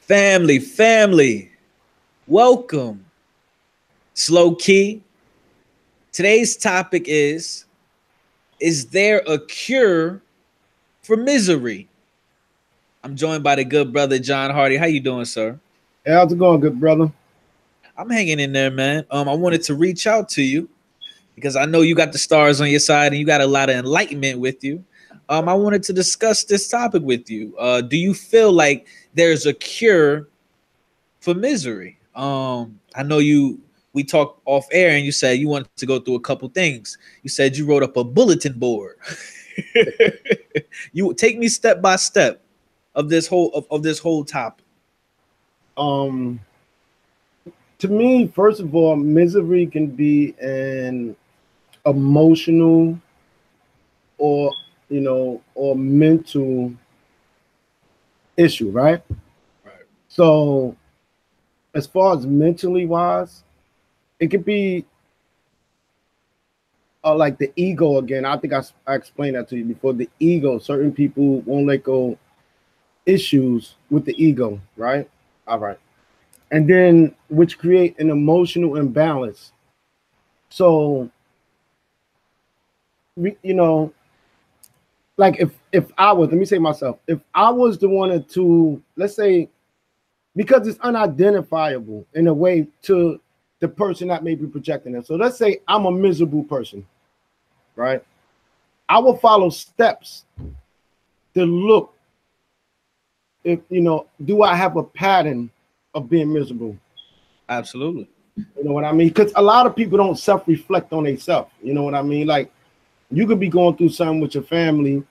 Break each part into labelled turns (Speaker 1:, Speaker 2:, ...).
Speaker 1: Family, welcome. It's Lowkey. Today's topic is there a cure for misery? I'm joined by the good brother John Hardy. How you doing, sir?
Speaker 2: Hey, how's it going, good brother?
Speaker 1: I'm hanging in there, man. I wanted to reach out to you because I know you got the stars on your side and you got a lot of enlightenment with you. I wanted to discuss this topic with you. Do you feel like there's a cure for misery? I know we talked off air and you said you wanted to go through a couple things. You said you wrote up a bulletin board. You take me step by step of this whole topic.
Speaker 2: Um, to me, first of all, misery can be an emotional or or mental issue, right?
Speaker 1: Right.
Speaker 2: So, as far as mentally wise, it could be like the ego again. I think I explained that to you before. The ego, certain people won't let go issues with the ego, right? All right. And then which create an emotional imbalance. So like if I was, let me say myself, if I was the one to, let's say, because it's unidentifiable in a way to the person that may be projecting it. So let's say I'm a miserable person, right? I will follow steps to look if do I have a pattern of being miserable?
Speaker 1: Absolutely.
Speaker 2: You know what I mean? Because a lot of people don't self-reflect on themselves. You know what I mean? Like, you could be going through something with your family,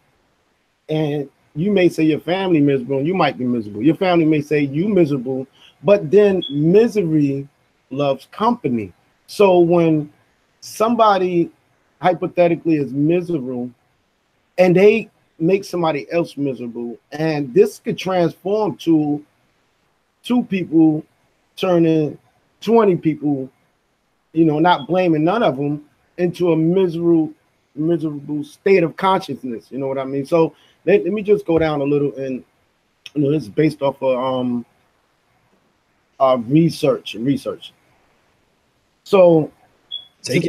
Speaker 2: and you may say your family miserable, and you might be miserable. Your family may say you miserable, but then misery loves company. So when somebody hypothetically is miserable, and they make somebody else miserable, and this could transform to two people turning 20 people, not blaming none of them, into a miserable state of consciousness. You know what I mean? So let me just go down a little, and this is based off of research. So
Speaker 1: Take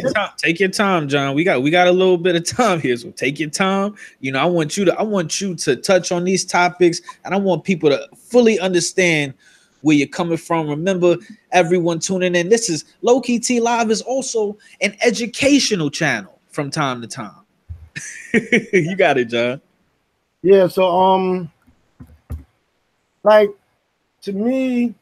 Speaker 1: your time, John. We got a little bit of time here, so take your time. I want you to touch on these topics, and I want people to fully understand where you're coming from. Remember, everyone tuning in, this is Lowkey T Live is also an educational channel from time to time. You got it, John.
Speaker 2: Yeah, so like, to me,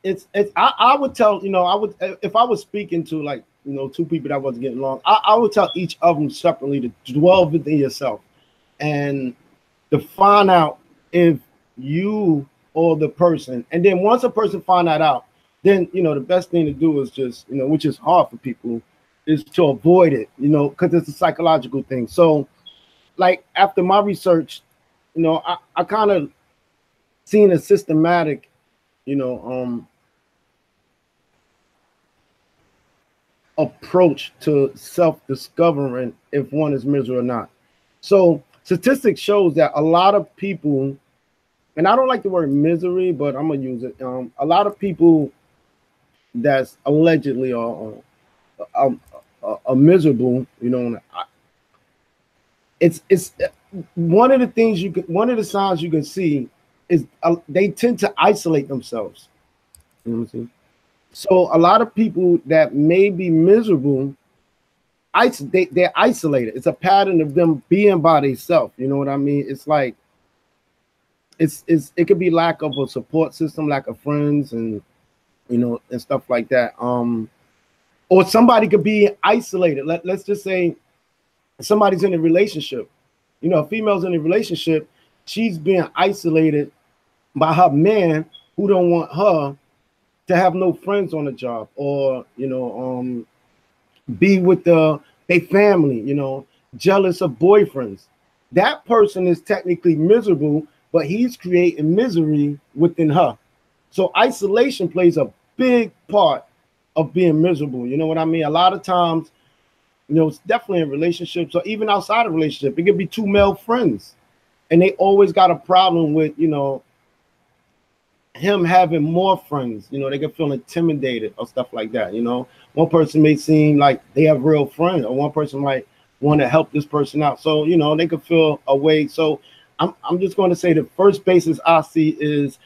Speaker 2: I would tell, I would, if I was speaking to, like, two people that wasn't getting along, I would tell each of them separately to dwell within yourself and to find out if you or the person, and then once a person find that out, then the best thing to do is just, which is hard for people, is to avoid it, because it's a psychological thing. So, like, after my research, I kind of seen a systematic, approach to self-discovering if one is miserable or not. So statistics shows that a lot of people, and I don't like the word misery, but I'm gonna use it. A lot of people that's allegedly are miserable, it's one of the things one of the signs you can see is they tend to isolate themselves. You know what I'm saying? So a lot of people that may be miserable, they're isolated. It's a pattern of them being by themselves. You know what I mean? It's like it could be lack of a support system, lack of friends, and and stuff like that. Or somebody could be isolated. Let's just say somebody's in a relationship. A female's in a relationship, she's being isolated by her man who don't want her to have no friends on the job, or be with their family, jealous of boyfriends. That person is technically miserable, but he's creating misery within her. So isolation plays a big part of being miserable. You know what I mean? A lot of times, it's definitely in relationships, or even outside of relationship. It could be two male friends, and they always got a problem with, him having more friends, they can feel intimidated or stuff like that. One person may seem like they have real friends, or one person might want to help this person out. So, they could feel away. So I'm just going to say the first basis I see is,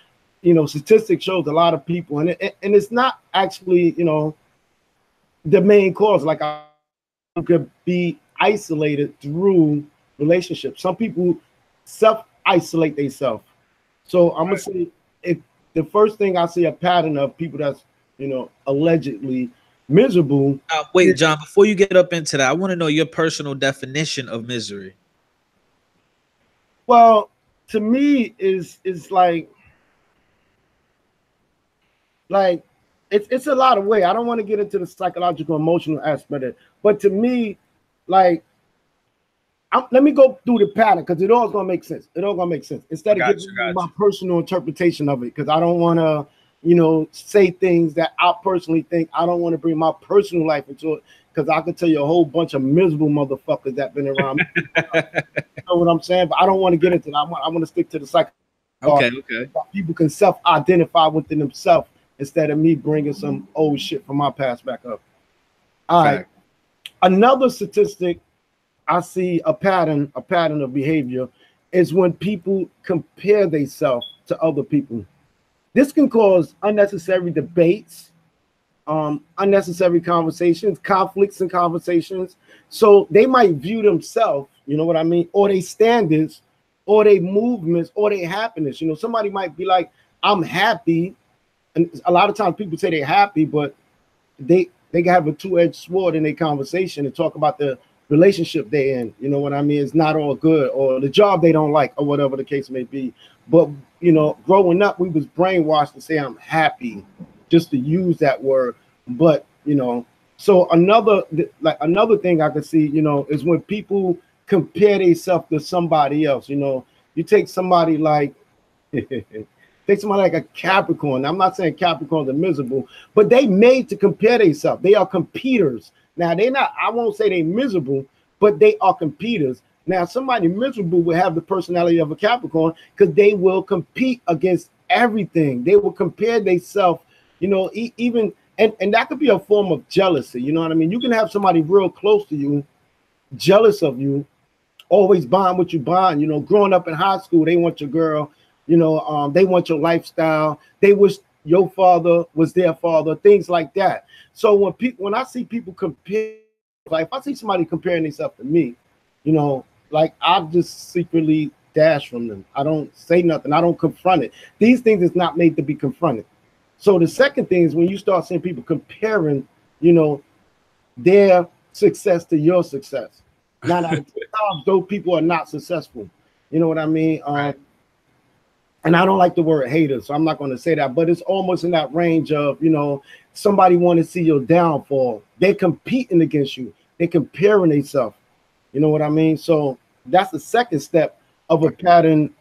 Speaker 2: statistics shows a lot of people, and it's not actually, the main cause. Like, I could be isolated through relationships. Some people self-isolate themselves. So I'm gonna say, if the first thing I see a pattern of people that's allegedly miserable.
Speaker 1: Wait, John, before you get up into that, I want to know your personal definition of misery.
Speaker 2: Well, to me, is like it's a lot of way. I don't want to get into the psychological, emotional aspect of it, but to me, like, let me go through the pattern, because it all gonna make sense. It all gonna make sense instead of giving my personal interpretation of it, because I don't want to, say things that I personally think. I don't want to bring my personal life into it, because I could tell you a whole bunch of miserable motherfuckers that been around me. You know what I'm saying? But I don't want to get into that. I want to stick to the psych.
Speaker 1: Okay.
Speaker 2: People can self-identify within themselves instead of me bringing some old shit from my past back up. All right. Another statistic I see a pattern of behavior is when people compare themselves to other people. This can cause unnecessary debates, unnecessary conversations, conflicts in conversations. So they might view themselves, you know what I mean, or their standards, or their movements, or their happiness. Somebody might be like, I'm happy. And a lot of times people say they're happy, but they can have a two-edged sword in their conversation and talk about the relationship they're in. You know what I mean? It's not all good, or the job they don't like, or whatever the case may be. But, growing up, we was brainwashed to say I'm happy, just to use that word. But, so another thing I could see, is when people compare themselves to somebody else. You take somebody like take somebody like a Capricorn. I'm not saying Capricorns are miserable, but they made to compare themselves. They are competitors. Now, they're not, I won't say they're miserable, but they are competitors. Now, somebody miserable will have the personality of a Capricorn, because they will compete against everything. They will compare themselves, even, and that could be a form of jealousy. You know what I mean? You can have somebody real close to you, jealous of you, always bond what you bond. Growing up in high school, they want your girl, they want your lifestyle. They wish your father was their father, things like that. So when I see people compare, like if I see somebody comparing themselves to me, like I just secretly dash from them. I don't say nothing. I don't confront it. These things is not made to be confronted. So the second thing is when you start seeing people comparing, their success to your success. 9 out of 10 times, those people are not successful. You know what I mean? And I don't like the word hater, so I'm not going to say that, but it's almost in that range of, somebody want to see your downfall. They're competing against you. They're comparing themselves. You know what I mean? So that's the second step of a pattern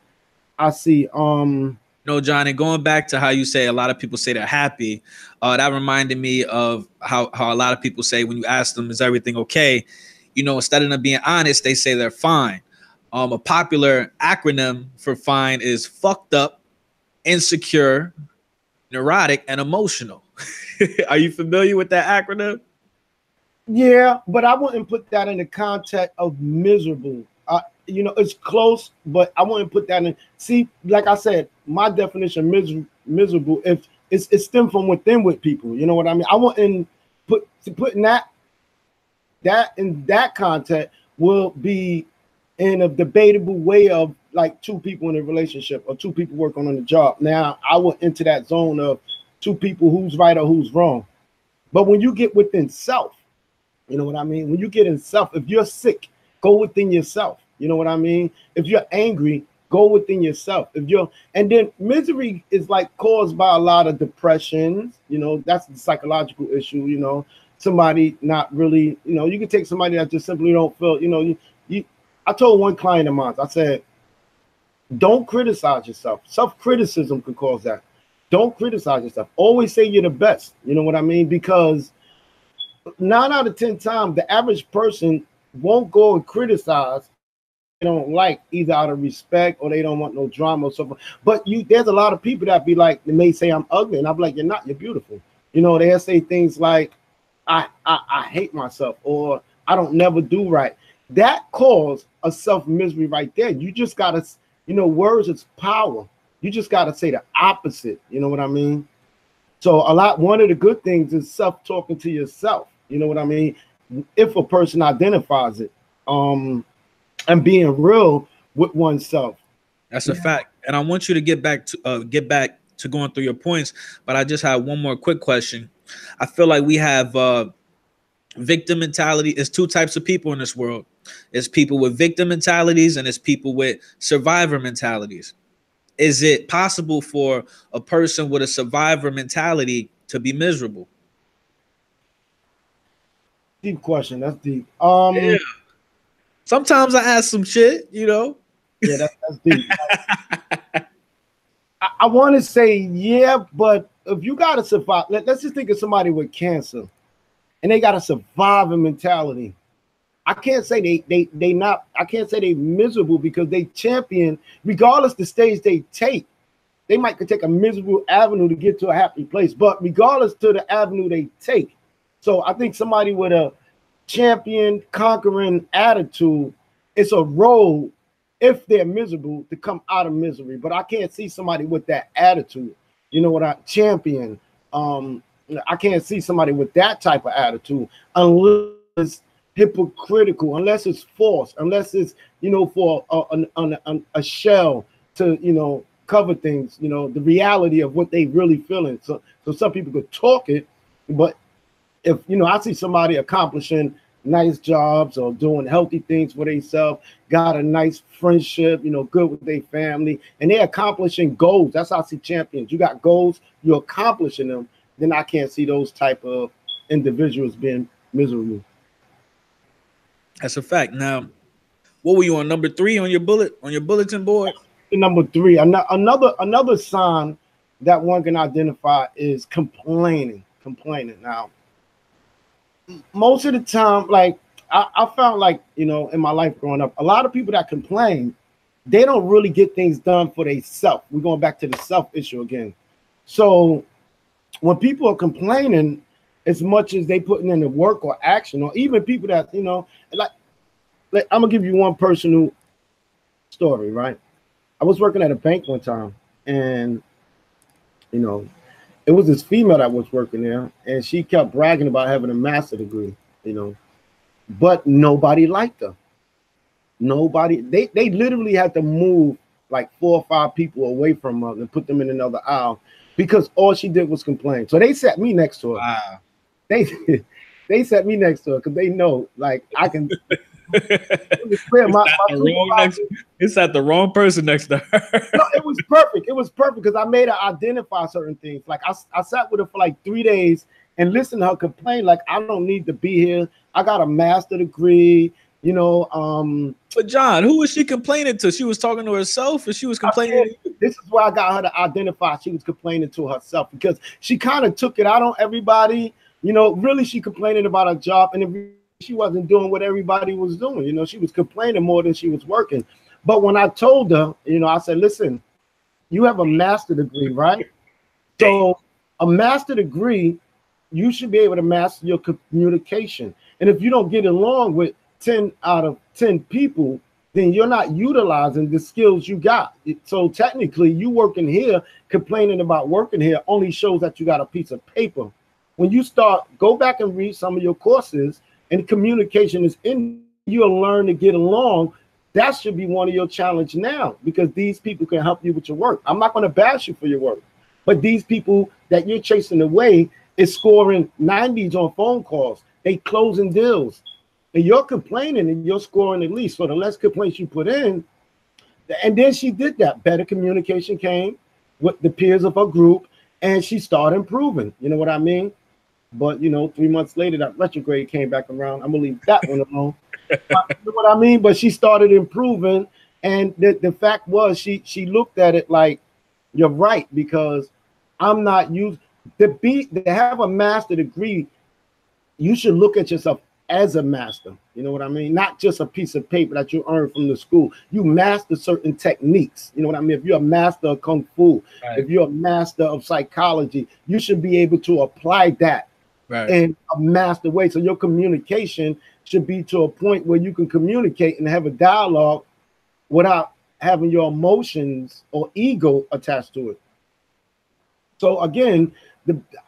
Speaker 2: I see.
Speaker 1: No, John, and going back to how you say a lot of people say they're happy, that reminded me of how a lot of people say when you ask them, is everything okay? Instead of them being honest, they say they're fine. A popular acronym for fine is fucked up, insecure, neurotic, and emotional. Are you familiar with that acronym?
Speaker 2: Yeah, but I wouldn't put that in the context of miserable. It's close, but I wouldn't put that in. See, like I said, my definition of miserable, if it stems from within with people. You know what I mean? I wouldn't putting that in that context will be in a debatable way of like two people in a relationship or two people working on a job. Now, I went into that zone of two people, who's right or who's wrong. But when you get within self, you know what I mean? When you get in self, if you're sick, go within yourself. You know what I mean? If you're angry, go within yourself. And then misery is like caused by a lot of depressions. That's the psychological issue. Somebody not really, you can take somebody that just simply don't feel, I told one client of mine, I said, don't criticize yourself. Self-criticism can cause that. Don't criticize yourself. Always say you're the best. You know what I mean? Because 9 out of 10 times, the average person won't go and criticize don't like, either out of respect or they don't want no drama or something. But there's a lot of people that be like, they may say I'm ugly, and I'm like, you're not, you're beautiful. You know, they'll say things like, I hate myself, or I don't never do right. That cause a self misery right there. You just gotta, words is power. You just gotta say the opposite. You know what I mean? So one of the good things is self talking to yourself. You know what I mean? If a person identifies it, and being real with oneself.
Speaker 1: That's a fact. And I want you to get back to going through your points, but I just have one more quick question. I feel like we have victim mentality. Is two types of people in this world. It's people with victim mentalities and it's people with survivor mentalities. Is it possible for a person with a survivor mentality to be miserable?
Speaker 2: Deep question. That's deep.
Speaker 1: Yeah. Sometimes I ask some shit,
Speaker 2: Yeah, that's deep. I want to say yeah, but if you gotta survive, let's just think of somebody with cancer, and they got a survivor mentality. I can't say they not. I can't say they miserable because they champion, regardless the stage they take. They might could take a miserable avenue to get to a happy place, but regardless to the avenue they take. So I think somebody with a champion conquering attitude, it's a role if they're miserable to come out of misery. But I can't see somebody with that attitude, champion. I can't see somebody with that type of attitude unless it's hypocritical, unless it's false, unless it's for a shell to cover things, the reality of what they really feeling. So some people could talk it, but if I see somebody accomplishing nice jobs or doing healthy things for themselves, got a nice friendship, good with their family, and they're accomplishing goals. That's how I see champions. You got goals, you're accomplishing them. Then I can't see those type of individuals being miserable.
Speaker 1: That's a fact. Now, what were you on number 3 on your bulletin board?
Speaker 2: Number 3, another sign that one can identify is complaining. Now, most of the time, like I found, like in my life growing up, a lot of people that complain, they don't really get things done for themselves. We're going back to the self issue again. So when people are complaining, as much as they putting in the work or action, or even people that like I'm gonna give you one personal story, right? I was working at a bank one time, and it was this female that was working there, and she kept bragging about having a master's degree, but nobody liked her. Nobody. They literally had to move like 4 or 5 people away from her and put them in another aisle because all she did was complain. So they sat me next to her.
Speaker 1: Wow.
Speaker 2: They sat me next to her because they know, like, I can.
Speaker 1: It's at the wrong person next to her.
Speaker 2: No, it was perfect. It was perfect because I made her identify certain things. Like I sat with her for like 3 days and listened to her complain. Like, I don't need to be here. I got a master's degree.
Speaker 1: But John, who was she complaining to? She was talking to herself, or she was complaining to you?
Speaker 2: This is where I got her to identify she was complaining to herself, because she kind of took it out on everybody. Really, she complaining about her job, and she wasn't doing what everybody was doing. She was complaining more than she was working. But when I told her, I said, listen, you have a master's degree, right? So a master's degree, you should be able to master your communication. And if you don't get along with 10 out of 10 people, then you're not utilizing the skills you got. So technically, you working here, complaining about working here, only shows that you got a piece of paper. When you go back and read some of your courses, and communication is in, you'll learn to get along. That should be one of your challenge now, because these people can help you with your work. I'm not going to bash you for your work, but these people that you're chasing away is scoring 90s on phone calls. They closing deals, and you're complaining and you're scoring at least. So the less complaints you put in, and then she did that. Better communication came with the peers of her group, and she started improving. You know what I mean? But 3 months later, that retrograde came back around. I'm gonna leave that one alone. You know what I mean? But she started improving, and the fact was, she looked at it like, you're right, because I'm not used to have a master's degree. You should look at yourself as a master. You know what I mean? Not just a piece of paper that you earn from the school. You master certain techniques. You know what I mean? If you're a master of kung fu,
Speaker 1: Right.
Speaker 2: if you're a master of psychology, you should be able to apply that
Speaker 1: Right.
Speaker 2: in a master way. So your communication should be to a point where you can communicate and have a dialogue without having your emotions or ego attached to it. So again,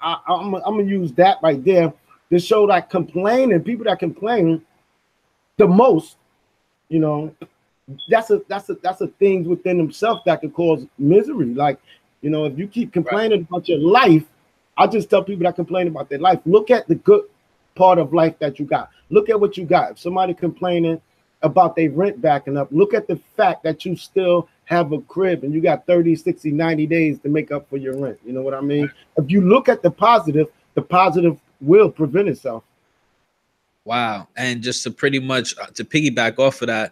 Speaker 2: I'm gonna use that right there to show that complaining, people that complain the most, you know, that's a thing within themselves that could cause misery. Like, you know, if you keep complaining about your life, I just tell people that complain about their life, look at the good part of life that you got. Look at what you got. If somebody complaining about their rent backing up, look at the fact that you still have a crib and you got 30, 60, 90 days to make up for your rent. You know what I mean? If you look at the positive will prevent itself.
Speaker 1: Wow. And just to pretty much to piggyback off of that,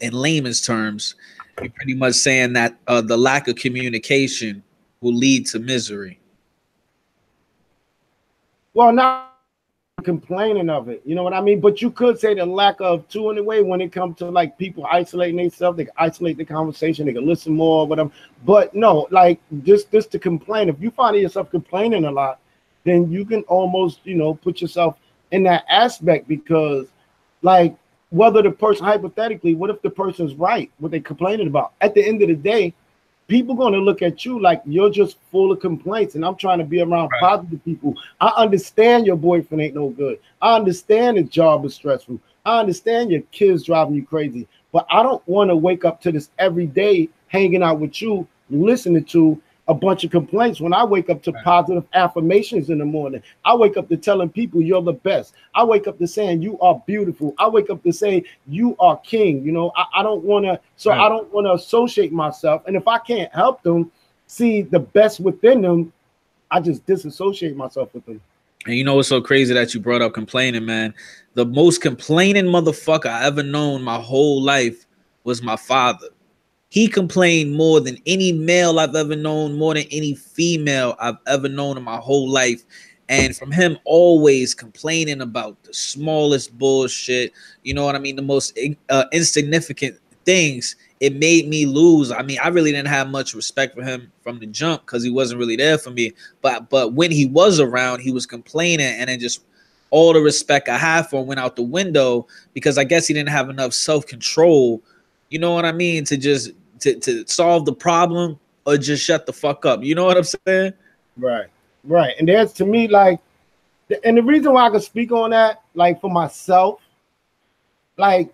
Speaker 1: in layman's terms, you're pretty much saying that the lack of communication will lead to misery.
Speaker 2: Well, not complaining of it, you know what I mean? But you could say the lack of two in a way when it comes to like people isolating themselves, they can isolate the conversation, they can listen more with them. But no, like just to complain. If you find yourself complaining a lot, then you can almost, you know, put yourself in that aspect, because like whether the person, hypothetically, what if the person's right, what they complaining about? At the end of the day, people going to look at you like you're just full of complaints, and I'm trying to be around positive people. I understand your boyfriend ain't no good. I understand his job is stressful. I understand your kids driving you crazy, but I don't want to wake up to this every day hanging out with you, listening to a bunch of complaints when I wake up to positive affirmations in the morning. I wake up to telling people you're the best. I wake up to saying you are beautiful. I wake up to say you are king. You know, I don't want to, so I don't want to associate myself. And if I can't help them see the best within them, I just disassociate myself with them.
Speaker 1: And you know what's so crazy that you brought up complaining, man? The most complaining motherfucker I ever known my whole life was my father. He complained more than any male I've ever known, more than any female I've ever known in my whole life. And from him always complaining about the smallest bullshit, you know what I mean? The most insignificant things. It made me lose. I mean, I really didn't have much respect for him from the jump because he wasn't really there for me. But when he was around, he was complaining, and then just all the respect I had for him went out the window because I guess he didn't have enough self-control, you know what I mean, to just to solve the problem or just shut the fuck up. You know what I'm saying?
Speaker 2: Right. And that's, to me, like, and the reason why I can speak on that, like for myself, like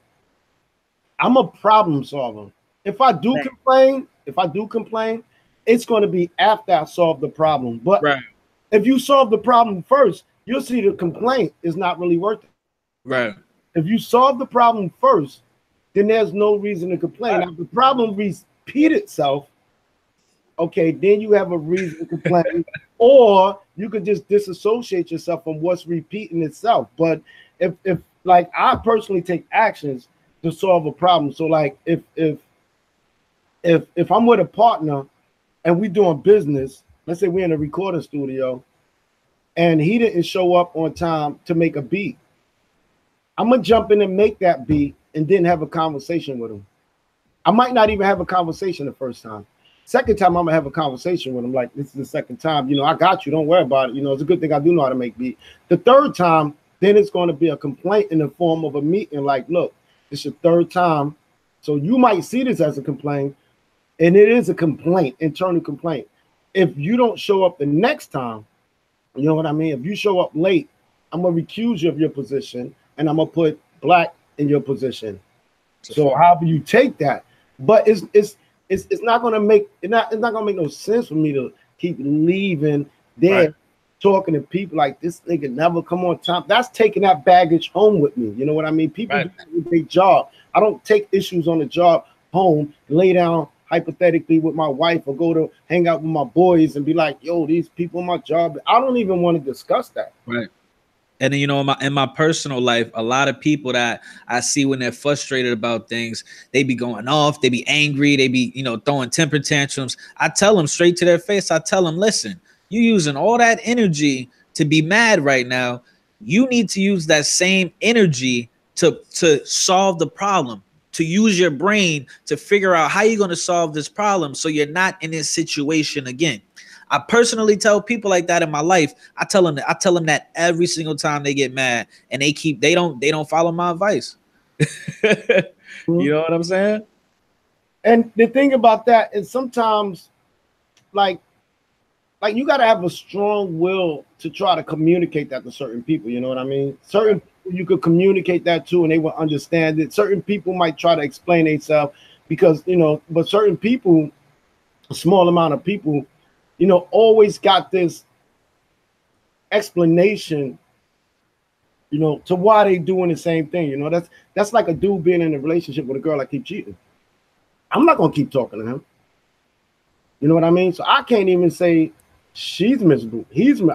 Speaker 2: I'm a problem solver. If I do complain, it's going to be after I solve the problem. But if you solve the problem first, you'll see the complaint is not really worth it.
Speaker 1: Right.
Speaker 2: If you solve the problem first, then there's no reason to complain. Now, if the problem repeat itself, okay, then you have a reason to complain, or you could just disassociate yourself from what's repeating itself. But if like I personally take actions to solve a problem. So like if I'm with a partner and we doing business, let's say we're in a recording studio and he didn't show up on time to make a beat, I'm gonna jump in and make that beat and then have a conversation with him. I might not even have a conversation the first time. Second time, I'm gonna have a conversation with him. Like, this is the second time, you know, I got you, don't worry about it. You know, it's a good thing I do know how to make beat. The third time, then it's going to be a complaint in the form of a meeting. Like, look, it's your third time. So you might see this as a complaint, and it is a complaint, internal complaint. If you don't show up the next time, you know what I mean? If you show up late, I'm gonna recuse you of your position, and I'm gonna put Black in your position. So however you take that, but it's not gonna make it's not gonna make no sense for me to keep leaving there, talking to people like this nigga never come on time. That's taking that baggage home with me. You know what I mean? People do their job. I don't take issues on the job home, lay down hypothetically with my wife, or go to hang out with my boys and be like, yo, these people on my job. I don't even want to discuss that.
Speaker 1: Right. And then, you know, in my personal life, a lot of people that I see when they're frustrated about things, they be going off, they be angry, they be, you know, throwing temper tantrums. I tell them straight to their face, I tell them, listen, you using all that energy to be mad right now. you need to use that same energy to solve the problem, to use your brain to figure out how you're going to solve this problem so you're not in this situation again. I personally tell people like that in my life. I tell them that every single time they get mad, and they don't follow my advice. You know what I'm saying?
Speaker 2: And the thing about that is sometimes like you got to have a strong will to try to communicate that to certain people. You know what I mean? Certain people you could communicate that to and they will understand it. Certain people might try to explain themselves because, you know, but certain people, a small amount of people, you know, always got this explanation, you know, to why they doing the same thing. You know, that's like a dude being in a relationship with a girl that keep cheating. I'm not going to keep talking to him. You know what I mean? So I can't even say she's miserable.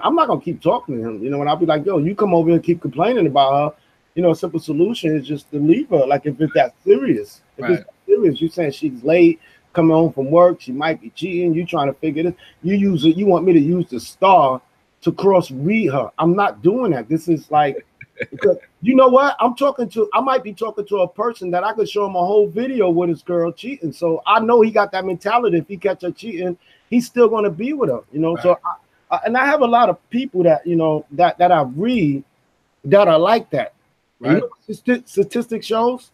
Speaker 2: I'm not gonna keep talking to him. You know, and I'll be like, yo, you come over and keep complaining about her. You know, a simple solution is just to leave her. Like if it's that serious, it's that serious, you saying she's late, coming home from work, she might be cheating. You trying to figure this. You want me to use the star to cross read her. I'm not doing that. This is like, because you know what? I might be talking to a person that I could show him a whole video with his girl cheating. So I know he got that mentality. If he catch her cheating, he's still going to be with her, you know? Right. So, I have a lot of people that, you know, that I read that are like that. Right. You know what statistics shows?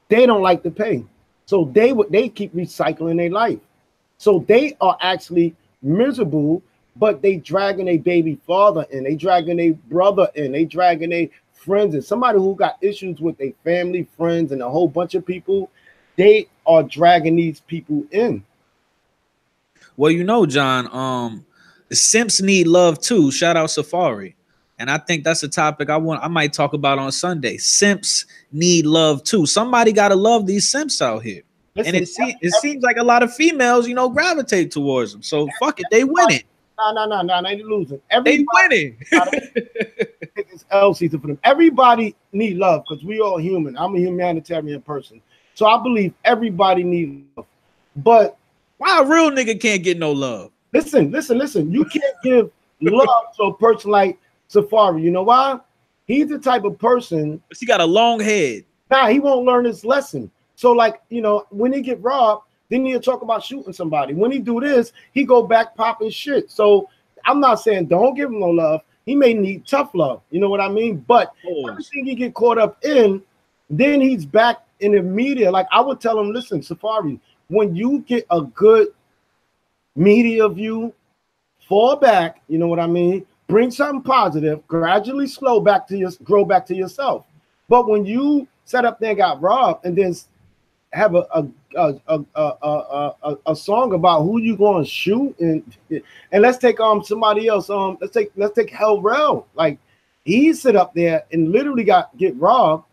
Speaker 2: They don't like to pay. So they keep recycling their life. So they are actually miserable, but they dragging a baby father in, they dragging a brother in, they dragging a friends in. Somebody who got issues with their family, friends, and a whole bunch of people, they are dragging these people in.
Speaker 1: Well, you know, John, the simps need love too. Shout out Safari. And I think that's a topic I might talk about on Sunday. Simps need love too. Somebody gotta love these simps out here. Listen, and it seems like a lot of females, you know, gravitate towards them. So fuck it, they winning.
Speaker 2: No, they losing.
Speaker 1: They winning.
Speaker 2: It's L season for them. Everybody need love because we all human. I'm a humanitarian person. So I believe everybody needs love. But
Speaker 1: why a real nigga can't get no love?
Speaker 2: Listen. You can't give love to a person like Safari. You know why? He's the type of person.
Speaker 1: He got a long head.
Speaker 2: Nah, he won't learn his lesson. So, like, you know, when he get robbed, then he'll talk about shooting somebody. When he do this, he go back popping shit. So I'm not saying don't give him no love. He may need tough love. You know what I mean? But everything he get caught up in, then he's back in the media. Like I would tell him, listen, Safari, when you get a good media view, fall back, you know what I mean? Bring something positive, gradually grow back to yourself. But when you set up there and got robbed and then have a song about who you going to shoot and let's take somebody else, let's take Hell Rel. Like he sit up there and literally get robbed,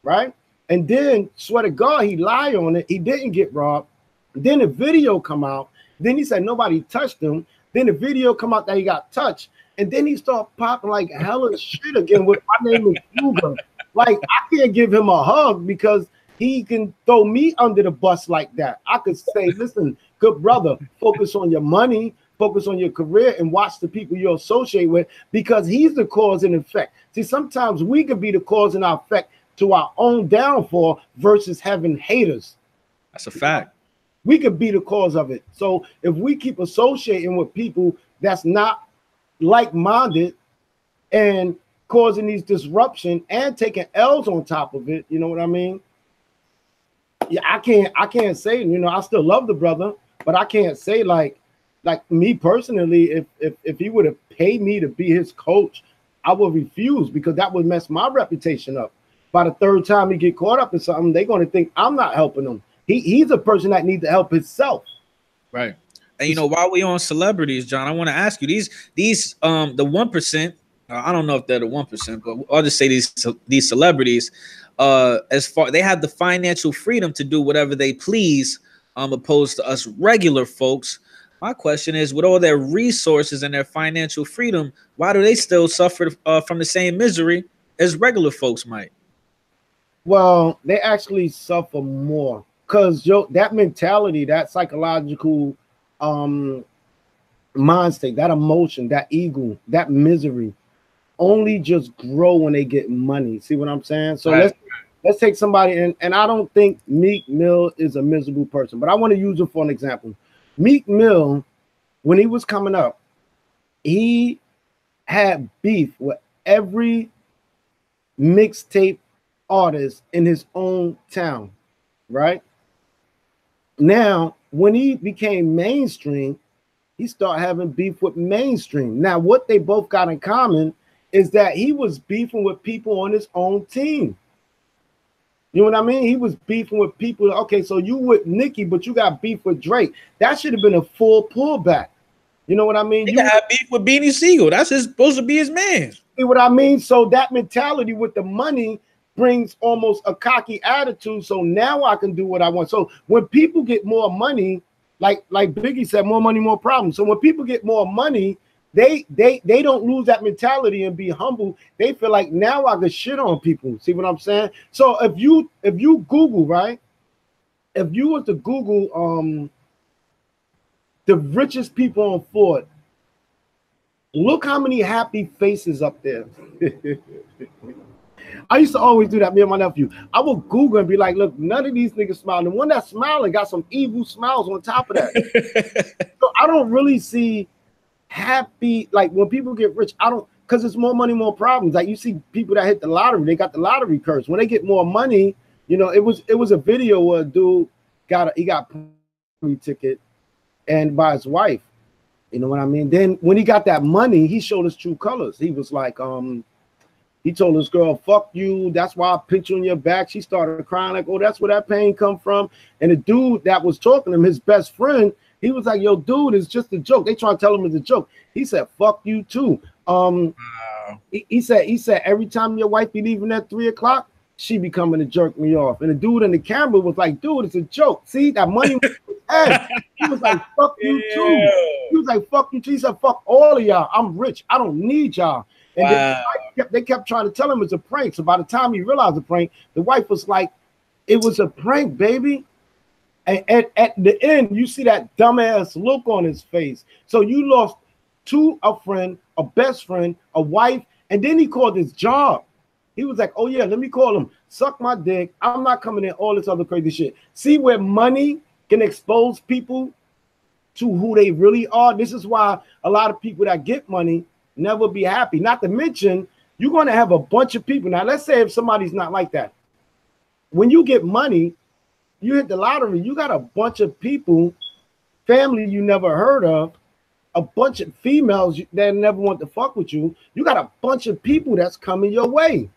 Speaker 2: right? And then swear to God, he lied on it. He didn't get robbed. Then the video come out. Then he said nobody touched him. Then the video come out that he got touched. And then he start popping like hella shit again with my name is Uber. Like I can't give him a hug because he can throw me under the bus like that. I could say, listen, good brother, focus on your money, focus on your career, and watch the people you associate with because he's the cause and effect. See, sometimes we could be the cause and effect to our own downfall versus having haters.
Speaker 1: That's a fact.
Speaker 2: We could be the cause of it. So if we keep associating with people that's not like-minded and causing these disruption and taking L's on top of it, you know what I mean? Yeah, I can't say, you know, I still love the brother, but I can't say like me personally, if he would have paid me to be his coach, I would refuse because that would mess my reputation up. By the third time he get caught up in something, they're going to think I'm not helping him. He's a person that needs to help himself.
Speaker 1: Right. And you know, while we on celebrities, John, I want to ask you these the 1%. I don't know if they're the 1%, but I'll just say these celebrities. As far they have the financial freedom to do whatever they please, opposed to us regular folks. My question is, with all their resources and their financial freedom, why do they still suffer from the same misery as regular folks might?
Speaker 2: Well, they actually suffer more because that mentality, that psychological mind state, that emotion, that ego, that misery only just grow when they get money. See what I'm saying? So
Speaker 1: Right.
Speaker 2: let's take somebody, and I don't think Meek Mill is a miserable person, but I want to use him for an example. Meek Mill, when he was coming up, he had beef with every mixtape artist in his own town, right? Now, when he became mainstream, he started having beef with mainstream. Now, what they both got in common is that he was beefing with people on his own team. You know what I mean? He was beefing with people. Okay, so you with Nicki, but you got beef with Drake. That should have been a full pullback. You know what I mean?
Speaker 1: He
Speaker 2: You
Speaker 1: got beef with Beanie Siegel. That's supposed to be his man.
Speaker 2: see what I mean? So that mentality with the money brings almost a cocky attitude. So now I can do what I want. So when people get more money, like Biggie said, more money, more problems. So when people get more money, they don't lose that mentality and be humble. They feel like now I can shit on people. See what I'm saying? So if you Google, right? If you was to Google the richest people on Ford, look how many happy faces up there. I used to always do that, me and my nephew. I would Google and be like, look, none of these niggas smiling. The one that's smiling got some evil smiles on top of that. So I don't really see happy, like when people get rich, I don't, because it's more money, more problems. Like you see people that hit the lottery, they got the lottery curse. When they get more money, you know, it was a video where a dude got a lottery ticket and by his wife. You know what I mean? Then when he got that money, he showed his true colors. He was like, he told this girl, fuck you. That's why I pinch you on your back. She started crying like, oh, that's where that pain come from. And the dude that was talking to him, his best friend, he was like, yo, dude, it's just a joke. They trying to tell him it's a joke. He said, fuck you too. He said, every time your wife be leaving at 3 o'clock, she be coming to jerk me off. And the dude in the camera was like, dude, it's a joke. See, that money was head. He was like, fuck you too. He was like, fuck you too. He said, fuck all of y'all. I'm rich. I don't need y'all. And then they kept trying to tell him it's a prank. So by the time he realized the prank, the wife was like, it was a prank, baby. And at the end, you see that dumbass look on his face. So you lost a friend, a best friend, a wife, and then he called his job. He was like, oh yeah, let me call him. Suck my dick. I'm not coming in, all this other crazy shit. See where money can expose people to who they really are. This is why a lot of people that get money never be happy. Not to mention, you're going to have a bunch of people. Now, let's say if somebody's not like that. When you get money, you hit the lottery, you got a bunch of people, family you never heard of, a bunch of females that never want to fuck with you. You got a bunch of people that's coming your way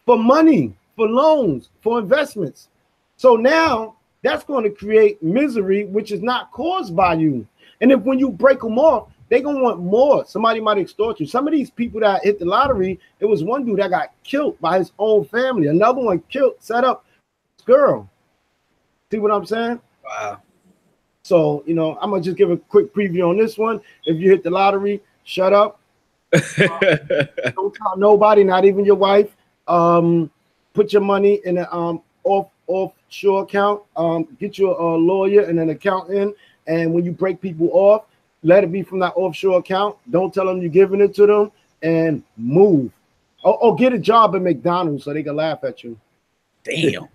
Speaker 2: for money, for loans, for investments. So now that's going to create misery, which is not caused by you. And if when you break them off, they're going to want more. Somebody might extort you. Some of these people that hit the lottery, it was one dude that got killed by his own family. Another one set up this girl. See what I'm saying?
Speaker 1: Wow.
Speaker 2: So, you know, I'm going to just give a quick preview on this one. If you hit the lottery, shut up. Don't tell nobody, not even your wife. Put your money in an offshore account. Get you a lawyer and an accountant. And when you break people off, let it be from that offshore account. Don't tell them you're giving it to them and move. Or get a job at McDonald's so they can laugh at you.
Speaker 1: Damn.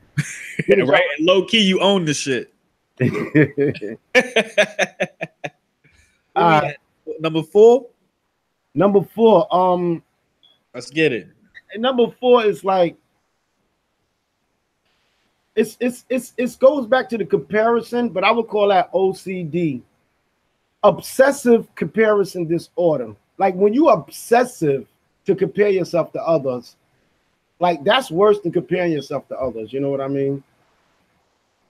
Speaker 1: Right? Low key, you own the shit. Number four. Let's get it.
Speaker 2: And number 4 is like it goes back to the comparison, but I would call that OCD. Obsessive comparison disorder. Like when you obsessive to compare yourself to others, like that's worse than comparing yourself to others. You know what I mean?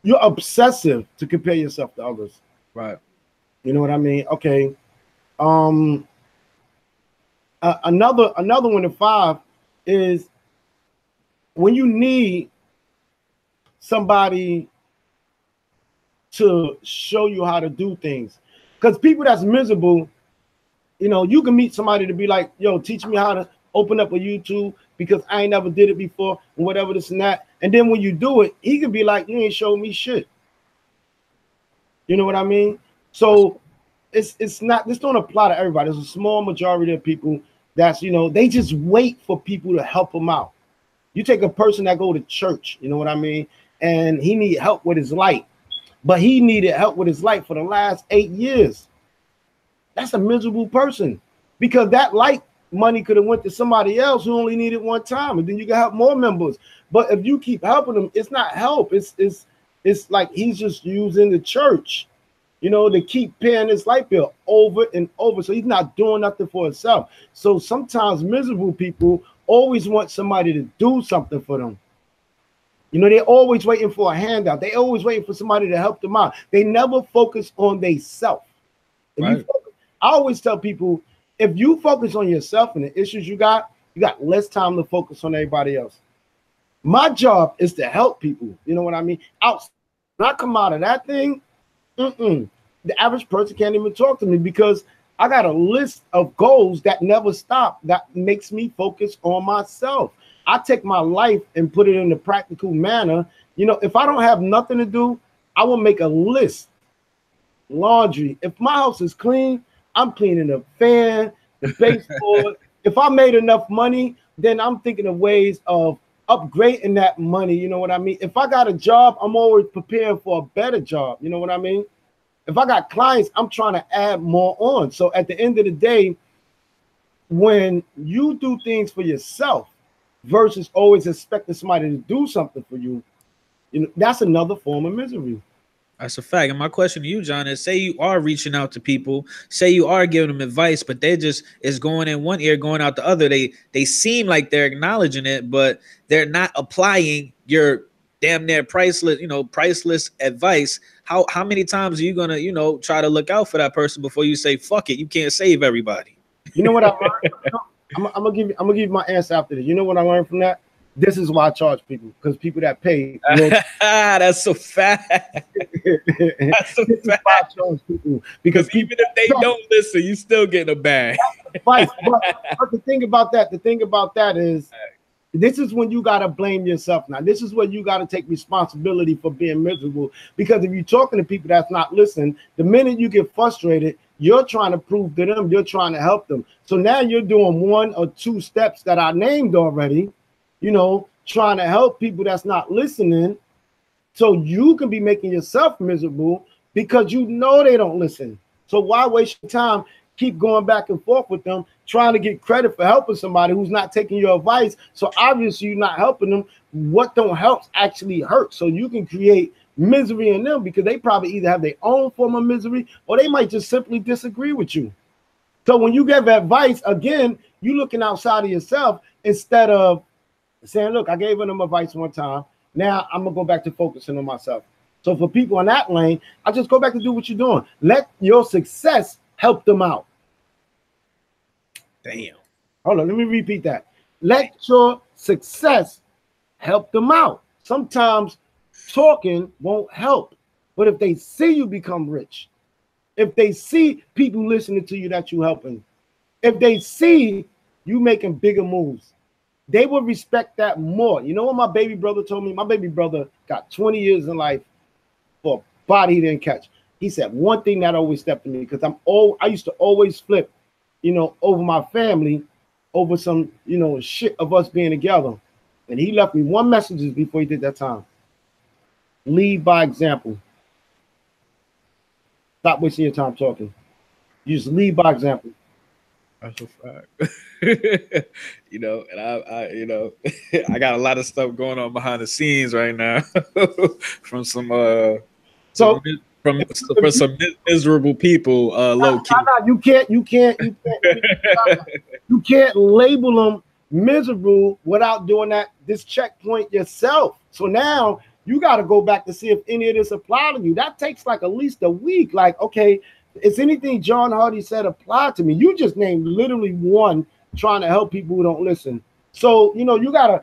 Speaker 2: You're obsessive to compare yourself to others.
Speaker 1: Right.
Speaker 2: You know what I mean? Okay. Another one in 5 is when you need somebody to show you how to do things. Because people that's miserable, you know, you can meet somebody to be like, yo, teach me how to open up a YouTube because I ain't never did it before and whatever this and that. And then when you do it, he can be like, you ain't showed me shit. You know what I mean? So it's not, this don't apply to everybody. There's a small majority of people that's, they just wait for people to help them out. You take a person that go to church, you know what I mean, and he need help with his light, but he needed help with his light for the last 8 years. That's a miserable person, because that light money could have went to somebody else who only needed one time, and then you can help more members. But if you keep helping them, it's not help. It's like he's just using the church, to keep paying his light bill over and over. So he's not doing nothing for himself. So sometimes miserable people always want somebody to do something for them. They're always waiting for a handout. They always waiting for somebody to help them out. They never focus on themselves. Right. I always tell people, if you focus on yourself and the issues you got less time to focus on everybody else. My job is to help people. You know what I mean? When I come out of that thing, the average person can't even talk to me, because I got a list of goals that never stop, that makes me focus on myself. I take my life and put it in a practical manner. If I don't have nothing to do, I will make a list. Laundry. If my house is clean, I'm cleaning the fan, the baseboard. If I made enough money, then I'm thinking of ways of upgrading that money. You know what I mean? If I got a job, I'm always preparing for a better job. You know what I mean? If I got clients, I'm trying to add more on. So at the end of the day, when you do things for yourself versus always expecting somebody to do something for you, that's another form of misery.
Speaker 1: That's a fact. And my question to you, John, is, say you are reaching out to people, say you are giving them advice, but they just is going in one ear, going out the other. They seem like they're acknowledging it, but they're not applying your damn near priceless advice. How many times are you gonna, try to look out for that person before you say, fuck it, you can't save everybody?
Speaker 2: You know what I learned? I'm gonna give you my answer after this. You know what I learned from that? This is why I charge people, because people that pay.
Speaker 1: That's so fast. That's so fast. I charge people, because even if they don't listen, you still getting a bag.
Speaker 2: But the thing about that is, this is when you gotta blame yourself. Now, this is when you gotta take responsibility for being miserable. Because if you're talking to people that's not listening, the minute you get frustrated, you're trying to prove to them, you're trying to help them. So now you're doing 1 or 2 steps that I named already. Trying to help people that's not listening, so you can be making yourself miserable because they don't listen. So why waste your time, keep going back and forth with them, trying to get credit for helping somebody who's not taking your advice? So obviously you're not helping them. What don't help actually hurts. So you can create misery in them, because they probably either have their own form of misery, or they might just simply disagree with you. So when you give advice, again, you're looking outside of yourself instead of saying, look, I gave them advice one time. Now I'm going to go back to focusing on myself. So for people in that lane, I just go back to do what you're doing. Let your success help them out.
Speaker 1: Damn.
Speaker 2: Hold on, let me repeat that. Let your success help them out. Sometimes talking won't help, but if they see you become rich, if they see people listening to you that you helping, if they see you making bigger moves, they will respect that more. You know what my baby brother told me? My baby brother got 20 years in life for a body he didn't catch. He said one thing that always stepped to me, because I used to always flip, over my family, over some, shit of us being together. And he left me one message before he did that time. Lead by example. Stop wasting your time talking. You just lead by example.
Speaker 1: That's a fact. And I got a lot of stuff going on behind the scenes right now from some some miserable people. Lowkey.
Speaker 2: You can't label them miserable without doing this checkpoint yourself. So now you got to go back to see if any of this apply to you. That takes like at least a week. Like, okay, is anything John Hardy said apply to me? You just named literally one trying to help people who don't listen. So, you gotta,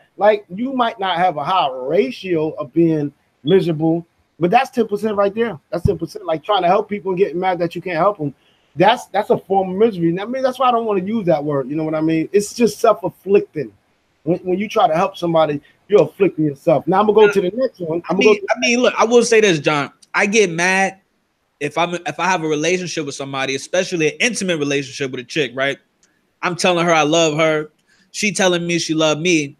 Speaker 2: you might not have a high ratio of being miserable, but that's 10% right there. That's 10%. Like trying to help people and getting mad that you can't help them. That's a form of misery. I mean, that's why I don't want to use that word. You know what I mean? It's just self-afflicting. When you try to help somebody, you're afflicting yourself. Now I'm gonna go to the next one.
Speaker 1: Look, I will say this, John. I get mad if I have a relationship with somebody, especially an intimate relationship with a chick, right? I'm telling her I love her. She telling me she love me.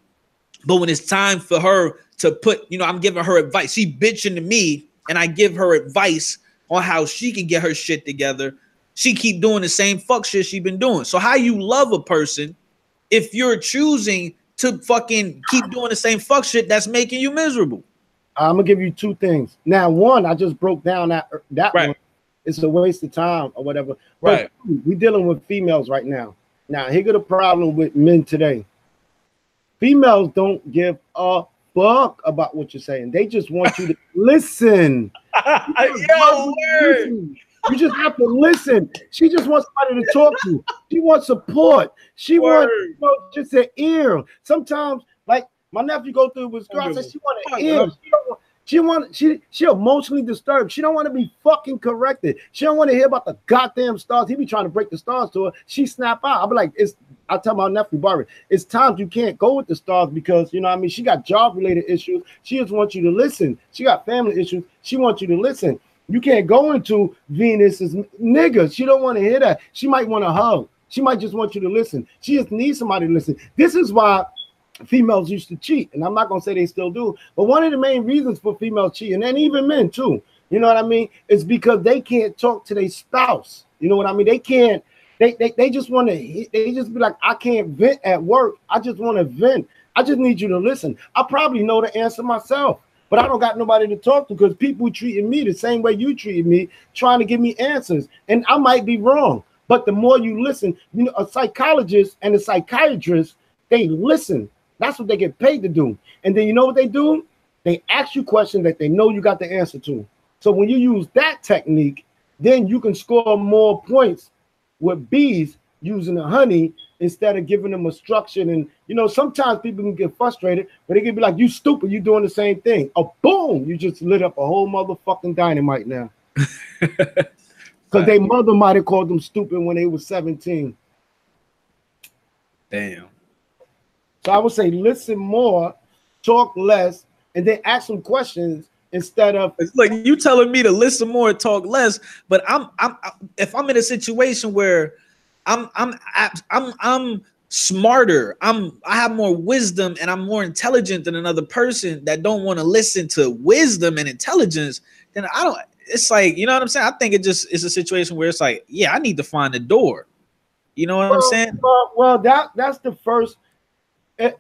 Speaker 1: But when it's time for her to put, I'm giving her advice. She bitching to me, and I give her advice on how she can get her shit together. She keep doing the same fuck shit she been doing. So how you love a person if you're choosing to fucking keep doing the same fuck shit that's making you miserable?
Speaker 2: I'm gonna give you two things. Now, one, I just broke down that
Speaker 1: right.
Speaker 2: one. It's a waste of time or whatever.
Speaker 1: Right.
Speaker 2: But we're dealing with females right now. Now, here go the problem with men today. Females don't give a fuck about what you're saying. They just want you to listen.
Speaker 1: Yo, word.
Speaker 2: You just have to listen. She just wants somebody to talk to. She wants support. She wants just an ear. Sometimes, like my nephew go through with girl, said she want an ear. She emotionally disturbed. She don't want to be fucking corrected. She don't want to hear about the goddamn stars. He be trying to break the stars to her. She snap out. I'll be like, I tell my nephew Barry, it's times you can't go with the stars because you know what I mean. She got job related issues. She just wants you to listen. She got family issues. She wants you to listen. You can't go into Venus's nigga. She don't want to hear that. She might want to hug. She might just want you to listen. She just needs somebody to listen. This is why females used to cheat, and I'm not gonna say they still do, but one of the main reasons for females cheating, and even men too, you know what I mean, is because they can't talk to their spouse. You know what I mean? They can't. They just want to. They just be like, I can't vent at work. I just want to vent. I just need you to listen. I probably know the answer myself, but I don't got nobody to talk to because people treating me the same way you treated me, trying to give me answers, and I might be wrong. But the more you listen, you know, a psychologist and a psychiatrist, they listen. That's what they get paid to do. And then you know what they do? They ask you questions that they know you got the answer to. So when you use that technique, then you can score more points with bees using the honey instead of giving them instruction. And, you know, sometimes people can get frustrated, but they can be like, you stupid, you doing the same thing. Oh, boom, you just lit up a whole motherfucking dynamite now. Because their mother might have called them stupid when they were 17.
Speaker 1: Damn.
Speaker 2: So I would say listen more, talk less, and then ask some questions instead of.
Speaker 1: It's like you telling me to listen more, talk less. But if I'm in a situation where I'm smarter, I have more wisdom, and I'm more intelligent than another person that don't want to listen to wisdom and intelligence, then I don't. It's like, you know what I'm saying? I think it's a situation where it's like, yeah, I need to find a door. You know what I'm saying?
Speaker 2: Well, that's the first.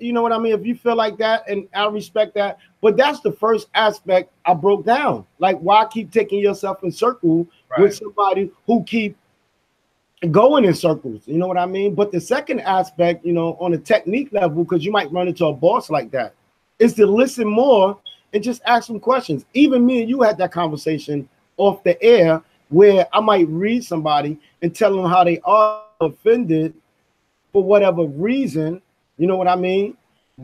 Speaker 2: You know what I mean? If you feel like that, and I respect that, but that's the first aspect I broke down. Like, why keep taking yourself in circles with somebody who keep going in circles? You know what I mean? But the second aspect, you know, on a technique level, because you might run into a boss like that, is to listen more and just ask some questions. Even me and you had that conversation off the air where I might read somebody and tell them how they are offended for whatever reason. You know what I mean?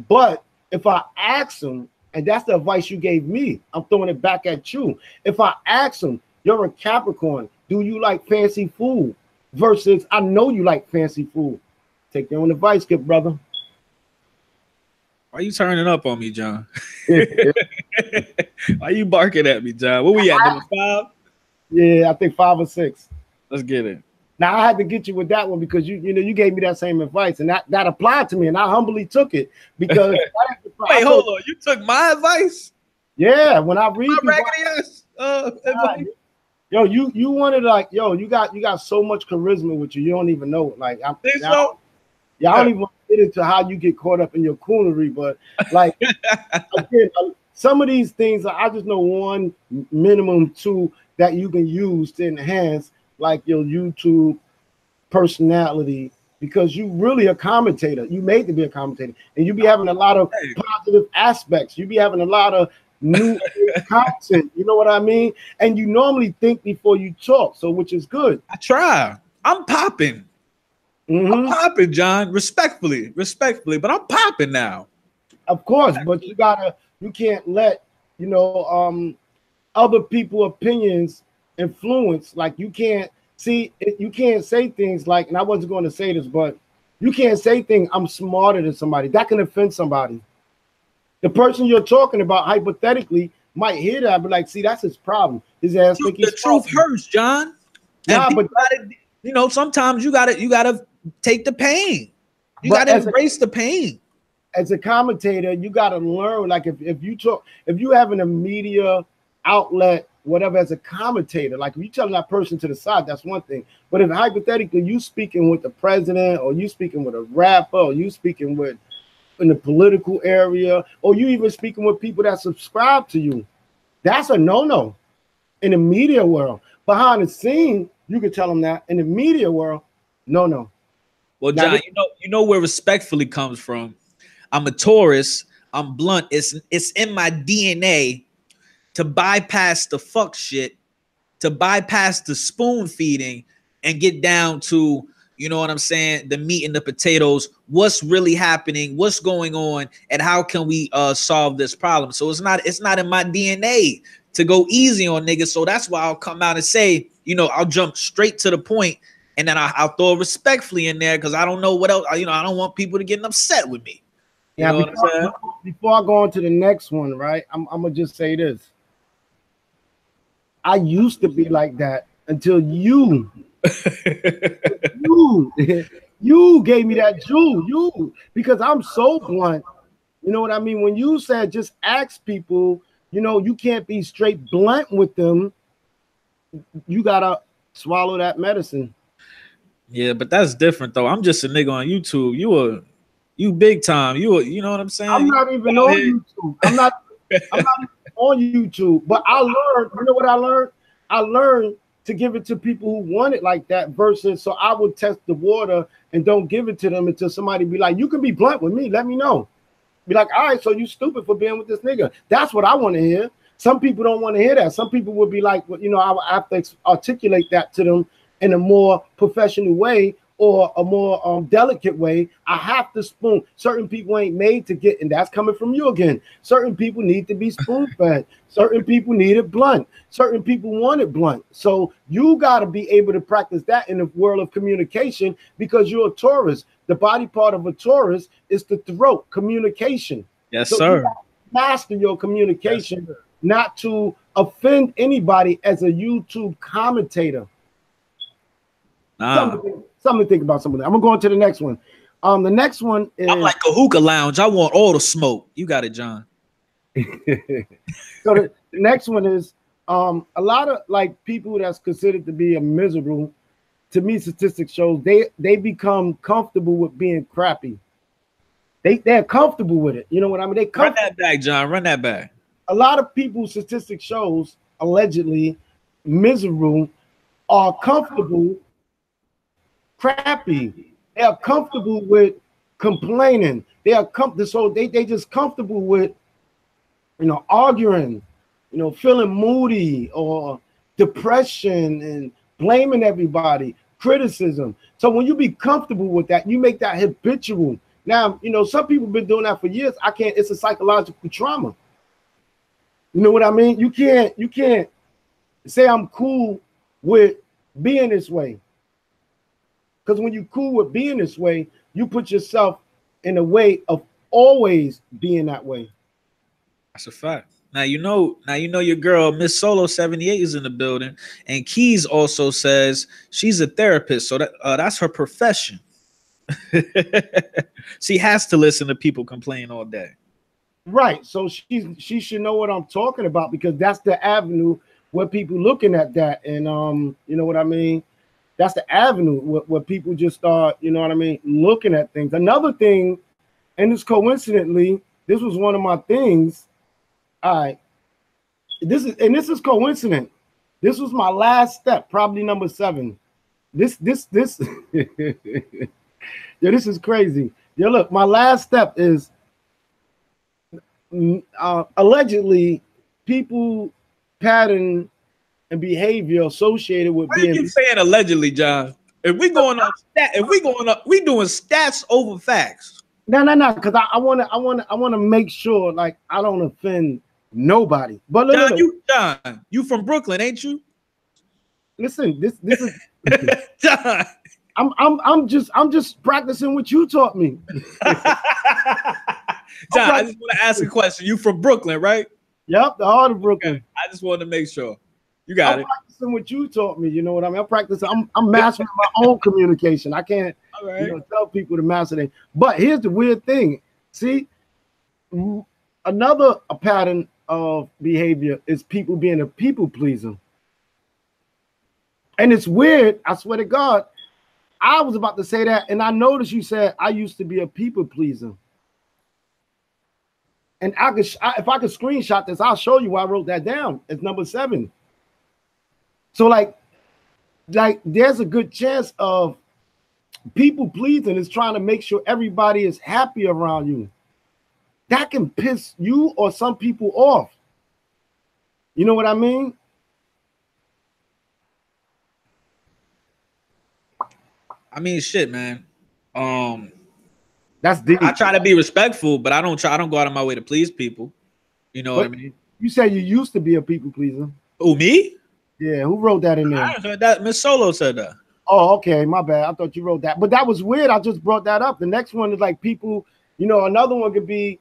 Speaker 2: But if I ask them, and that's the advice you gave me, I'm throwing it back at you. If I ask them, you're a Capricorn, do you like fancy food? Versus, I know you like fancy food. Take your own advice, good brother.
Speaker 1: Why you turning up on me, John? Why you barking at me, John? What we at, number 5?
Speaker 2: Yeah, I think 5 or 6.
Speaker 1: Let's get it.
Speaker 2: Now I had to get you with that one because you know you gave me that same advice, and that applied to me, and I humbly took it because.
Speaker 1: Wait, hold on, you took my advice?
Speaker 2: Yeah, when I read
Speaker 1: my raggedy ass.
Speaker 2: Yo, you wanted like, yo, you got so much charisma with you, you don't even know it. Like, I don't even want to get into how you get caught up in your coonery, but like, again, some of these things, I just know 1, minimum 2 that you can use to enhance like your YouTube personality, because you really a commentator. You made to be a commentator, and you be having a lot of positive aspects. You be having a lot of new content. You know what I mean? And you normally think before you talk, so which is good.
Speaker 1: I try. I'm popping. I'm popping, John. Respectfully, but I'm popping now.
Speaker 2: Of course, but you can't let other people's opinions influence. Like, you can't say things like, and I wasn't going to say this, but you can't say things, I'm smarter than somebody. That can offend somebody. The person you're talking about hypothetically might hear that, but like, see, that's his problem. His ass think he's
Speaker 1: the truth hurts, John.
Speaker 2: Yeah, but
Speaker 1: sometimes you gotta take the pain. You
Speaker 2: But
Speaker 1: got to embrace the pain.
Speaker 2: As a commentator, you got to learn. Like if you having a media outlet, whatever, as a commentator, like if you telling that person to the side, that's one thing. But if hypothetically you speaking with the president, or you speaking with a rapper, or you speaking with in the political area, or you even speaking with people that subscribe to you, that's a no-no in the media world. Behind the scene, you could tell them that. In the media world, no.
Speaker 1: Well, John, you know where respectfully comes from. I'm a Taurus. I'm blunt. It's in my DNA to bypass the fuck shit, to bypass the spoon feeding, and get down to, you know what I'm saying, the meat and the potatoes. What's really happening? What's going on? And how can we solve this problem? So it's not in my DNA to go easy on niggas. So that's why I'll come out and say, you know, I'll jump straight to the point, and then I'll throw it respectfully in there, because I don't know what else. You know, I don't want people to get upset with me. You know what I'm saying?
Speaker 2: Before I go on to the next one, right? I'm gonna just say this. I used to be like that until you you gave me that jewel. Because I'm so blunt. You know what I mean? When you said just ask people, you know, you can't be straight blunt with them. You gotta swallow that medicine.
Speaker 1: Yeah, but that's different though. I'm just a nigga on YouTube. You big time. You know what I'm saying?
Speaker 2: I'm not even on YouTube. I'm not on YouTube. But I learned, you know what I learned? I learned to give it to people who want it like that, versus so I would test the water and don't give it to them until somebody be like, you can be blunt with me, let me know. Be like, all right, so you stupid for being with this nigga. That's what I want to hear. Some people don't want to hear that. Some people would be like, well, you know, I have to articulate that to them in a more professional way, or a more delicate way. I have to spoon. Certain people ain't made to get, and that's coming from you again. Certain people need to be spoon-fed. Certain people need it blunt. Certain people want it blunt. So you got to be able to practice that in the world of communication, because you're a Taurus. The body part of a Taurus is the throat, communication.
Speaker 1: Yes,
Speaker 2: so
Speaker 1: sir.
Speaker 2: You master your communication,
Speaker 1: yes,
Speaker 2: not to offend anybody as a YouTube commentator. Something to think about. Some of that. I'm gonna go on to the next one. The next one is,
Speaker 1: I'm like a hookah lounge. I want all the smoke. You got it, John.
Speaker 2: So the next one is a lot of like people that's considered to be a miserable. To me, statistics shows they become comfortable with being crappy. They're comfortable with it. You know what I mean? They
Speaker 1: run that back, John. Run that back.
Speaker 2: A lot of people, statistics shows, allegedly miserable, are comfortable crappy. They are comfortable with complaining. They are comfortable, so they just comfortable with, you know, arguing, you know, feeling moody or depression and blaming everybody, criticism. So when you be comfortable with that, you make that habitual. Now, you know, some people have been doing that for years. It's a psychological trauma. You know what I mean? You can't say I'm cool with being this way. Because when you're cool with being this way, you put yourself in a way of always being that way.
Speaker 1: That's a fact. Now you know your girl, Miss Solo 78 is in the building, and Keys also says she's a therapist, so that's her profession. She has to listen to people complain all day.
Speaker 2: Right. So she should know what I'm talking about, because that's the avenue where people looking at that, and you know what I mean? That's the avenue where people just start, you know what I mean, looking at things. Another thing, and this coincidentally, this was one of my things. All right. This is coincident. This was my last step, probably number 7. This yeah, this is crazy. Yeah, look, my last step is allegedly people pattern and behavior associated with
Speaker 1: Why being. You keep saying allegedly, John? If we going up, we doing stats over facts.
Speaker 2: No, because I want to make sure, like, I don't offend nobody. But
Speaker 1: John, you from Brooklyn, ain't you?
Speaker 2: Listen, this is
Speaker 1: John.
Speaker 2: I'm just practicing what you taught me.
Speaker 1: John, I just want to ask a question. You from Brooklyn, right?
Speaker 2: Yep, the heart of Brooklyn.
Speaker 1: Okay. I just wanted to make sure. You got it.
Speaker 2: I'm practicing what you taught me. You know what I mean? I'm practicing. I'm mastering my own communication. I can't.
Speaker 1: All right.
Speaker 2: Tell people to master them. But here's the weird thing. See, another pattern of behavior is people being a people pleaser. And it's weird. I swear to God, I was about to say that, and I noticed you said I used to be a people pleaser. And if I could screenshot this, I'll show you why I wrote that down. It's number 7. So like there's a good chance of people pleasing is trying to make sure everybody is happy around you. That can piss you or some people off. You know what I mean?
Speaker 1: I mean, shit, man.
Speaker 2: That's deep.
Speaker 1: I try to be respectful, but I don't go out of my way to please people. You know what I mean?
Speaker 2: You said you used to be a people pleaser.
Speaker 1: Oh, me?
Speaker 2: Yeah, who wrote that in there?
Speaker 1: I heard that. Miss Solo said that.
Speaker 2: Oh, okay, my bad. I thought you wrote that, but that was weird. I just brought that up. The next one is like people. Another one could be,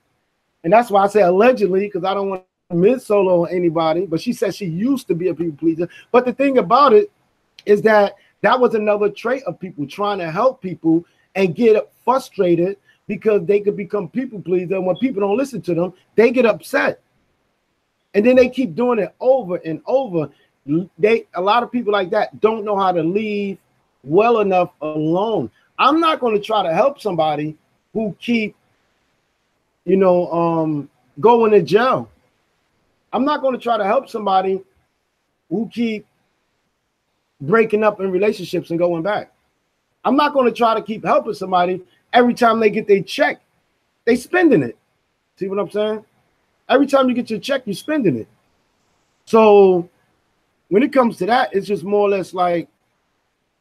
Speaker 2: and that's why I say allegedly, because I don't want to Miss Solo anybody. But she said she used to be a people pleaser. But the thing about it is that was another trait of people trying to help people and get frustrated because they could become people pleaser. And when people don't listen to them, they get upset. And then they keep doing it over and over. A lot of people like that don't know how to leave well enough alone. I'm not going to try to help somebody who keep, going to jail. I'm not going to try to help somebody who keep breaking up in relationships and going back. I'm not going to try to keep helping somebody every time they get their check, they spending it. See what I'm saying? Every time you get your check, you're spending it. So when it comes to that, it's just more or less like,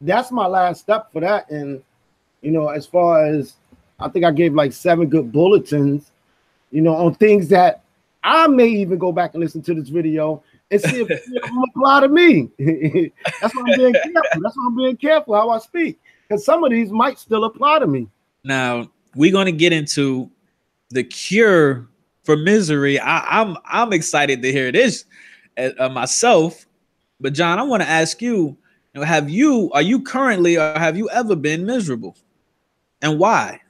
Speaker 2: that's my last step for that. And, as far as, I think I gave like 7 good bulletins, on things that I may even go back and listen to this video and see if it apply to me. That's why I'm being careful. That's why I'm being careful how I speak. Because some of these might still apply to me.
Speaker 1: Now, we're going to get into the cure for misery. I'm excited to hear this myself. But John, I want to ask you, are you currently or have you ever been miserable? And why?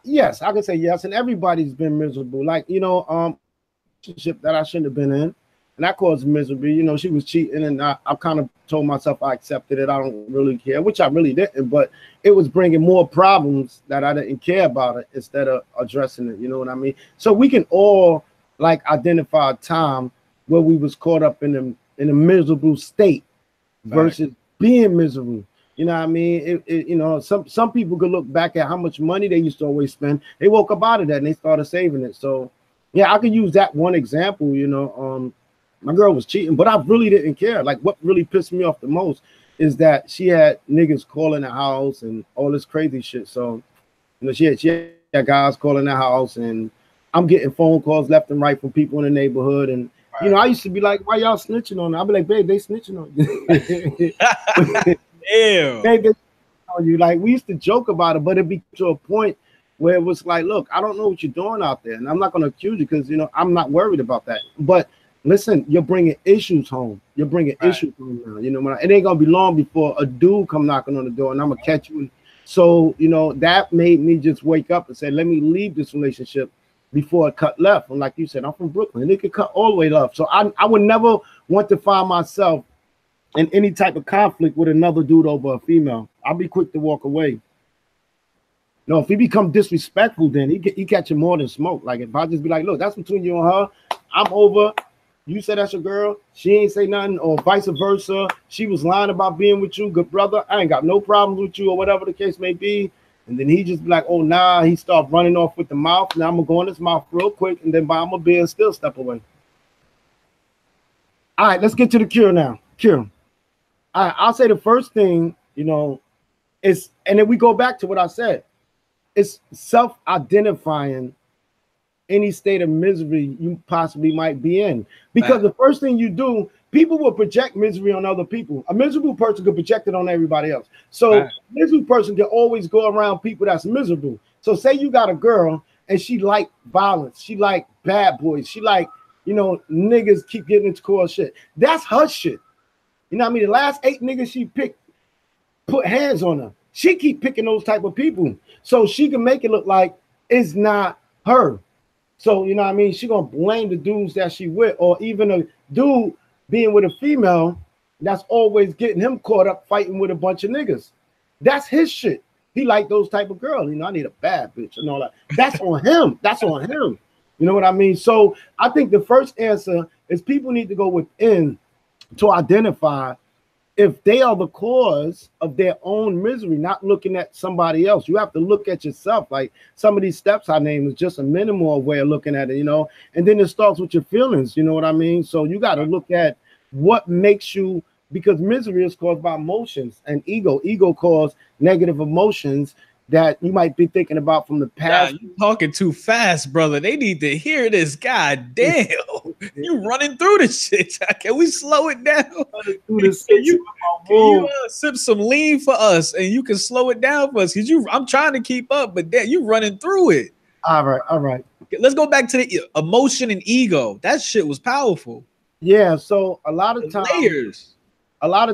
Speaker 2: Yes, I can say yes. And everybody's been miserable. Like, relationship that I shouldn't have been in. And that caused misery. She was cheating, and I kind of told myself I accepted it. I don't really care, which I really didn't. But it was bringing more problems that I didn't care about it instead of addressing it. You know what I mean? So we can all like identify a time where we was caught up in a miserable state versus being miserable. You know what I mean? Some people could look back at how much money they used to always spend. They woke up out of that and they started saving it. So yeah, I could use that one example. My girl was cheating, but I really didn't care. Like, what really pissed me off the most is that she had niggas calling the house and all this crazy shit. So, she had guys calling the house, and I'm getting phone calls left and right from people in the neighborhood. And, I used to be like, why y'all snitching on her? I'd be like, babe, they snitching on you.
Speaker 1: Ew.
Speaker 2: They on you. Like, we used to joke about it, but it'd be to a point where it was like, look, I don't know what you're doing out there. And I'm not going to accuse you because, I'm not worried about that. But listen, you're bringing issues home. You're bringing issues home now. It ain't gonna be long before a dude come knocking on the door, and I'm gonna catch you. So that made me just wake up and say, let me leave this relationship before it cut left. And like you said, I'm from Brooklyn, and it could cut all the way left. So I would never want to find myself in any type of conflict with another dude over a female. I'll be quick to walk away. If he become disrespectful, then he catching more than smoke. Like, if I just be like, look, that's between you and her. I'm over. You said that's your girl. She ain't say nothing, or vice versa. She was lying about being with you, good brother. I ain't got no problems with you, or whatever the case may be. And then he just be like, oh, nah. He start running off with the mouth. Now I'm going to go in his mouth real quick, and then buy him a beer and still step away. All right, let's get to the cure now. Cure. All right, I'll say the first thing, is, and then we go back to what I said. It's self-identifying any state of misery you possibly might be in. Because the first thing you do, people will project misery on other people. A miserable person could project it on everybody else. So a miserable person can always go around people that's miserable. So say you got a girl and she like violence. She like bad boys. She like, niggas keep getting into cool shit. That's her shit. You know what I mean? The last 8 niggas she picked put hands on her. She keep picking those type of people so she can make it look like it's not her. So you know what I mean? She gonna blame the dudes that she with, or even a dude being with a female that's always getting him caught up fighting with a bunch of niggas. That's his shit. He like those type of girls. You know, I need a bad bitch and all that. That's on him. That's on him. You know what I mean? So I think the first answer is people need to go within to identify if they are the cause of their own misery, not looking at somebody else. You have to look at yourself. Like some of these steps I named is just a minimal way of looking at it, you know, and then it starts with your feelings. You know what I mean? So you got to look at what makes you, because misery is caused by emotions and ego causes negative emotions that you might be thinking about from the past.
Speaker 1: You talking too fast, brother. They need to hear this. God damn, you running through this shit. Can we slow it down? Can you sip some lean for us, and you can slow it down for us? Cause I'm trying to keep up, but damn, you running through it.
Speaker 2: All right.
Speaker 1: Let's go back to the emotion and ego. That shit was powerful.
Speaker 2: Yeah. So a lot of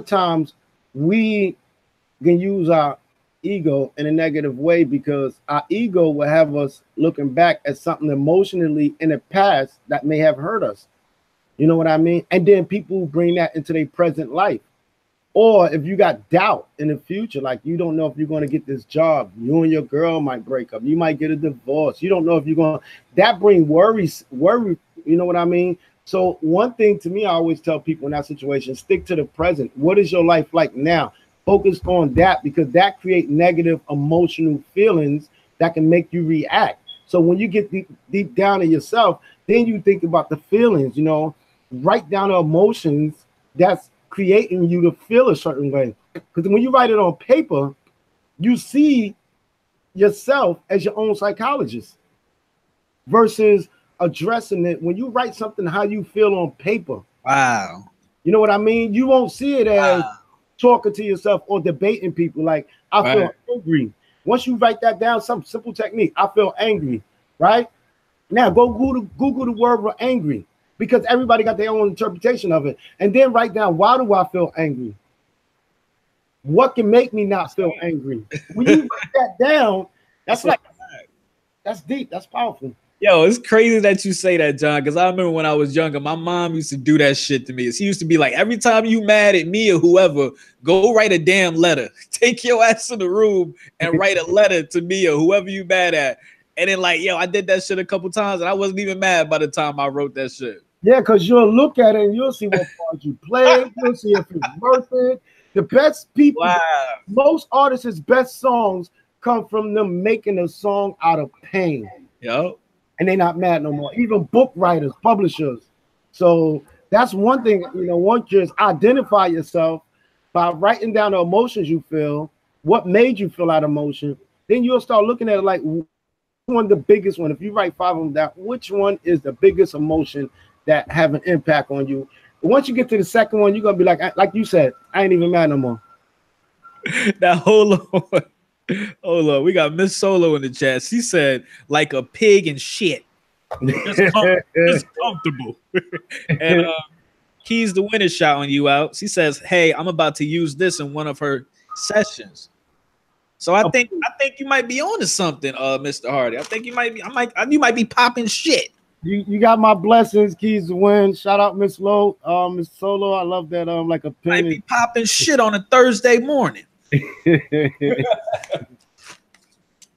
Speaker 2: times we can use our ego in a negative way because our ego will have us looking back at something emotionally in the past that may have hurt us. You know what I mean? And then people bring that into their present life. Or if you got doubt in the future, like you don't know if you're going to get this job, you and your girl might break up, you might get a divorce, you don't know if you're going to, that bring worry, you know what I mean? So one thing to me, I always tell people in that situation, stick to the present. What is your life like now? Focus on that, because that creates negative emotional feelings that can make you react. So when you get deep down in yourself, then you think about the feelings, you know, write down the emotions that's creating you to feel a certain way. Because when you write it on paper, you see yourself as your own psychologist versus addressing it. When you write something how you feel on paper,
Speaker 1: wow,
Speaker 2: you know what I mean? You won't see it as talking to yourself or debating people. Like, I feel angry. Once you write that down, some simple technique, I feel angry, right? Now go Google the word for angry, because everybody got their own interpretation of it. And then write down, why do I feel angry? What can make me not feel angry? When you write that down, that's deep, that's powerful.
Speaker 1: Yo, it's crazy that you say that, John, because I remember when I was younger, my mom used to do that shit to me. She used to be like, every time you mad at me or whoever, go write a damn letter. Take your ass in the room and write a letter to me or whoever you mad at. And then like, yo, I did that shit a couple times and I wasn't even mad by the time I wrote that shit.
Speaker 2: Yeah, because you'll look at it and you'll see what part you played. You'll see if it's worth it. The best people, most artists' best songs come from them making a song out of pain.
Speaker 1: Yo.
Speaker 2: And they're not mad no more. Even book writers, publishers. So that's one thing, you know, one just identify yourself by writing down the emotions you feel, what made you feel that emotion. Then you'll start looking at it like, which one the biggest one? If you write 5 of them down, which one is the biggest emotion that have an impact on you? Once you get to the second one, you're going to be like you said, I ain't even mad no more.
Speaker 1: Now, hold on. Hold on, we got Miss Solo in the chat. She said, like a pig and shit. Just comfortable. And Keys the winner shouting you out. She says, hey, I'm about to use this in one of her sessions. So I think you might be on to something, Mr. Hardy. I think you might be popping shit.
Speaker 2: You got my blessings, Keys to win. Shout out Miss Low, Miss Solo. I love that. Like a pig.
Speaker 1: Might be popping shit on a Thursday morning.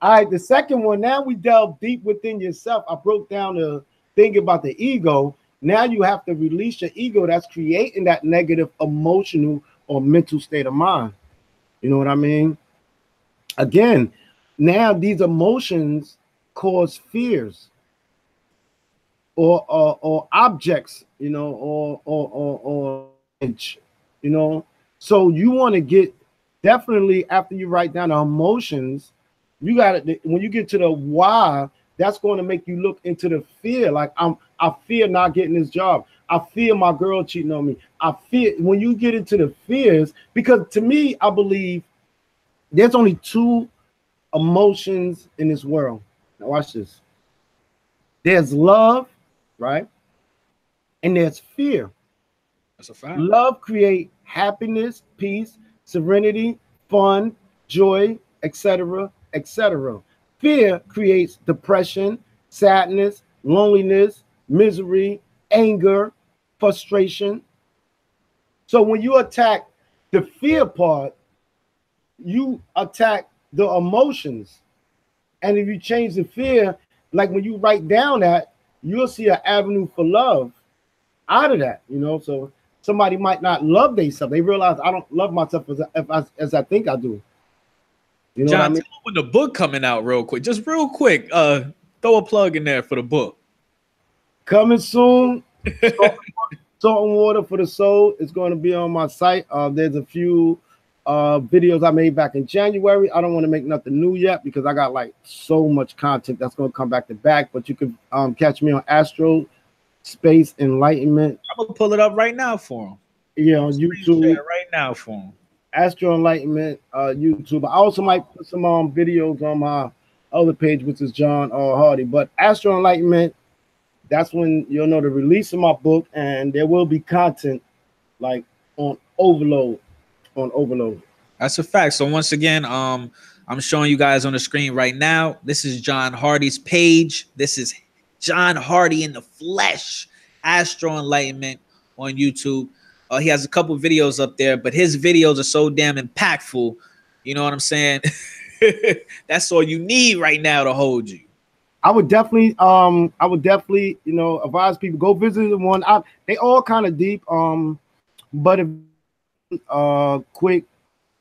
Speaker 2: All right, the second one. Now we delve deep within yourself. I broke down the thing about the ego. Now you have to release your ego that's creating that negative emotional or mental state of mind. You know what I mean? Again, now these emotions cause fears or objects, you know, or you know. So you want to get definitely after you write down the emotions, you got it. When you get to the why, that's going to make you look into the fear. Like I fear not getting this job. I fear my girl cheating on me. I fear when you get into the fears, because to me, I believe there's only 2 emotions in this world. Now watch this. There's love, right? And there's fear.
Speaker 1: That's a fact.
Speaker 2: Love creates happiness, peace, serenity, fun, joy, etc., etc. Fear creates depression, sadness, loneliness, misery, anger, frustration. So when you attack the fear part, you attack the emotions. And if you change the fear, like when you write down that, you'll see an avenue for love out of that, you know. So somebody might not love themselves. They realize I don't love myself as I think I do. You know
Speaker 1: John,
Speaker 2: what I mean?
Speaker 1: tell them when the book coming out real quick. Just real quick. Throw a plug in there for the book.
Speaker 2: Coming soon. Salt and Water for the Soul is going to be on my site. There's a few videos I made back in January. I don't want to make nothing new yet because I got like so much content that's going to come back to back. But you can catch me on Astro Space Enlightenment.
Speaker 1: I'm gonna pull it up right now for him.
Speaker 2: Yeah, on YouTube.
Speaker 1: Right now for him.
Speaker 2: Astro Enlightenment YouTube. I also might put some videos on my other page, which is John R. Hardy. But Astro Enlightenment, that's when you'll know the release of my book, and there will be content like on overload.
Speaker 1: That's a fact. So once again, I'm showing you guys on the screen right now. This is John Hardy's page. This is John Hardy in the flesh. Astro Enlightenment on YouTube. He has a couple videos up there, but his videos are so damn impactful. You know what I'm saying? That's all you need right now to hold you.
Speaker 2: I would definitely, you know, advise people go visit the one. They all kind of deep. But if quick